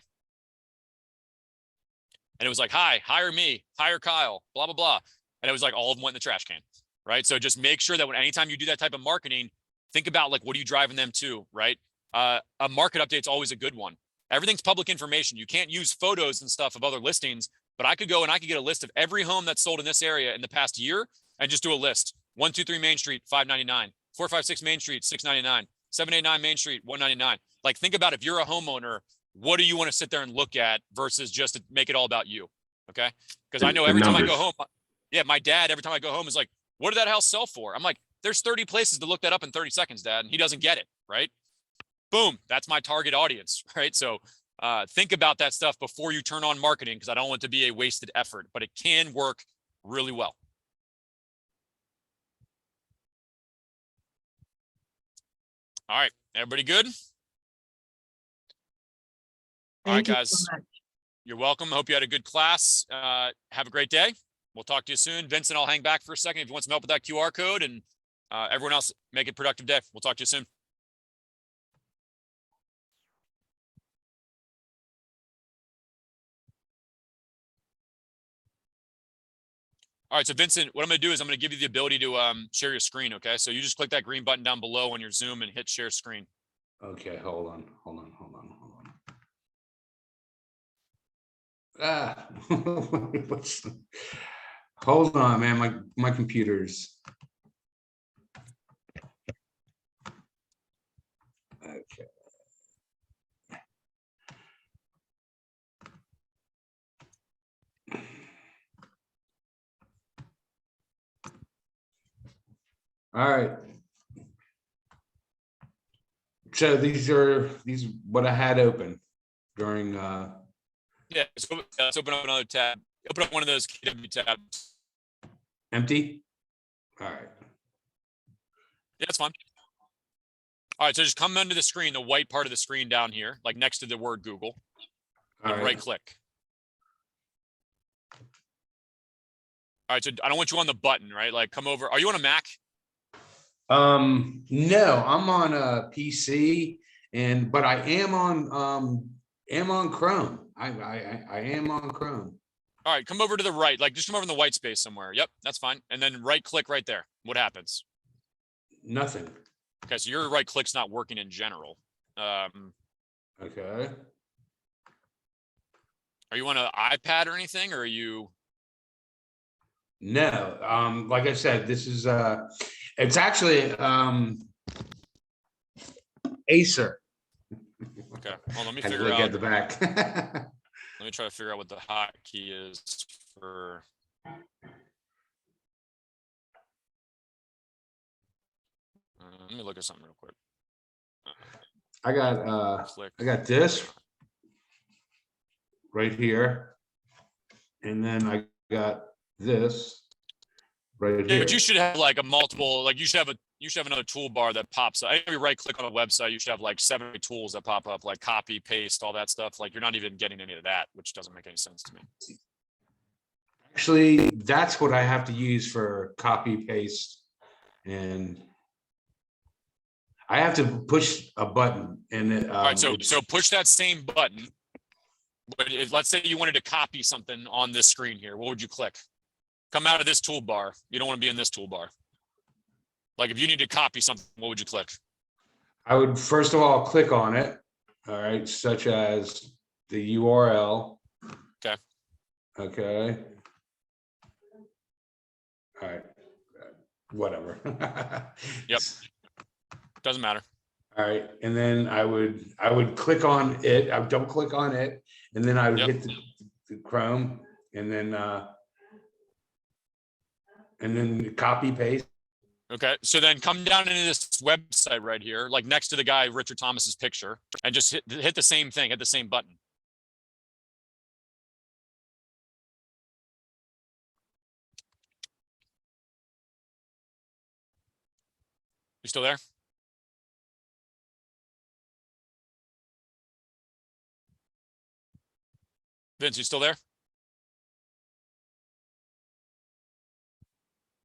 And it was like, hi, hire me, hire Kyle, blah, blah, blah. And it was like all of them went in the trash can. Right. So just make sure that when anytime you do that type of marketing, think about like, what are you driving them to? Right. A market update is always a good one. Everything's public information. You can't use photos and stuff of other listings, but I could go and I could get a list of every home that's sold in this area in the past year and just do a list. 123 Main Street, $599, 456 Main Street, $699, 789 Main Street, $199. Like think about if you're a homeowner, what do you want to sit there and look at versus just to make it all about you? Okay. Because I know every time I go home, yeah, my dad, every time I go home is like, what did that house sell for? I'm like, there's 30 places to look that up in 30 seconds, Dad. And he doesn't get it, right? Boom, that's my target audience, right? So think about that stuff before you turn on marketing because I don't want it to be a wasted effort, but it can work really well. All right, everybody good? All right, Thank you guys, so much. you're welcome. Hope you had a good class. Have a great day. We'll talk to you soon. Vincent, I'll hang back for a second if you want some help with that QR code, and everyone else, make it a productive day. We'll talk to you soon. All right, so Vincent, what I'm going to do is I'm going to give you the ability to share your screen, okay? So you just click that green button down below on your Zoom and hit share screen. Okay, hold on. Ah, hold on, man. My computer's. Okay. All right. So these what I had open during Yeah, so let's open up another tab. Open up one of those KW tabs. empty. All right. Yeah, that's fine. All right, so just come under the screen, the white part of the screen down here, like next to the word Google, All and right click. All right, so I don't want you on the button, right? Like come over. Are you on a Mac? No, I'm on a PC but I am on Chrome. I am on Chrome. All right, come over to the right, like just come over in the white space somewhere. Yep, that's fine. And then right click right there. What happens? Nothing. Okay, so your right click's not working in general. Okay. Are you on an iPad or anything, or are you? No, like I said, this is it's actually Acer. Okay, well, let me Had to figure look out. at the back. Let me try to figure out what the hotkey is for. Let me look at something real quick. I got Click. I got this right here, and then I got this right Yeah, here. but you should have like a multiple, like you should have a you should have another toolbar that pops up. Every right click on a website, you should have like 70 tools that pop up, like copy, paste, all that stuff. Like you're not even getting any of that, which doesn't make any sense to me. Actually, that's what I have to use for copy paste. And I have to push a button and it, All right, so it's- so push that same button. But if, let's say you wanted to copy something on this screen here, what would you click? Come out of this toolbar. You don't want to be in this toolbar. Like if you need to copy something, what would you click? I would first of all click on it, all right, such as the URL. Okay. Okay. All right, whatever. Yep. Doesn't matter. All right, and then I would click on it. I would double click on it, and then I would Yep. hit the Chrome, and then copy paste. Okay, so then come down into this website right here, like next to the guy Richard Thomas's picture, and just hit the same thing, hit the same button. You still there? Vince, you still there?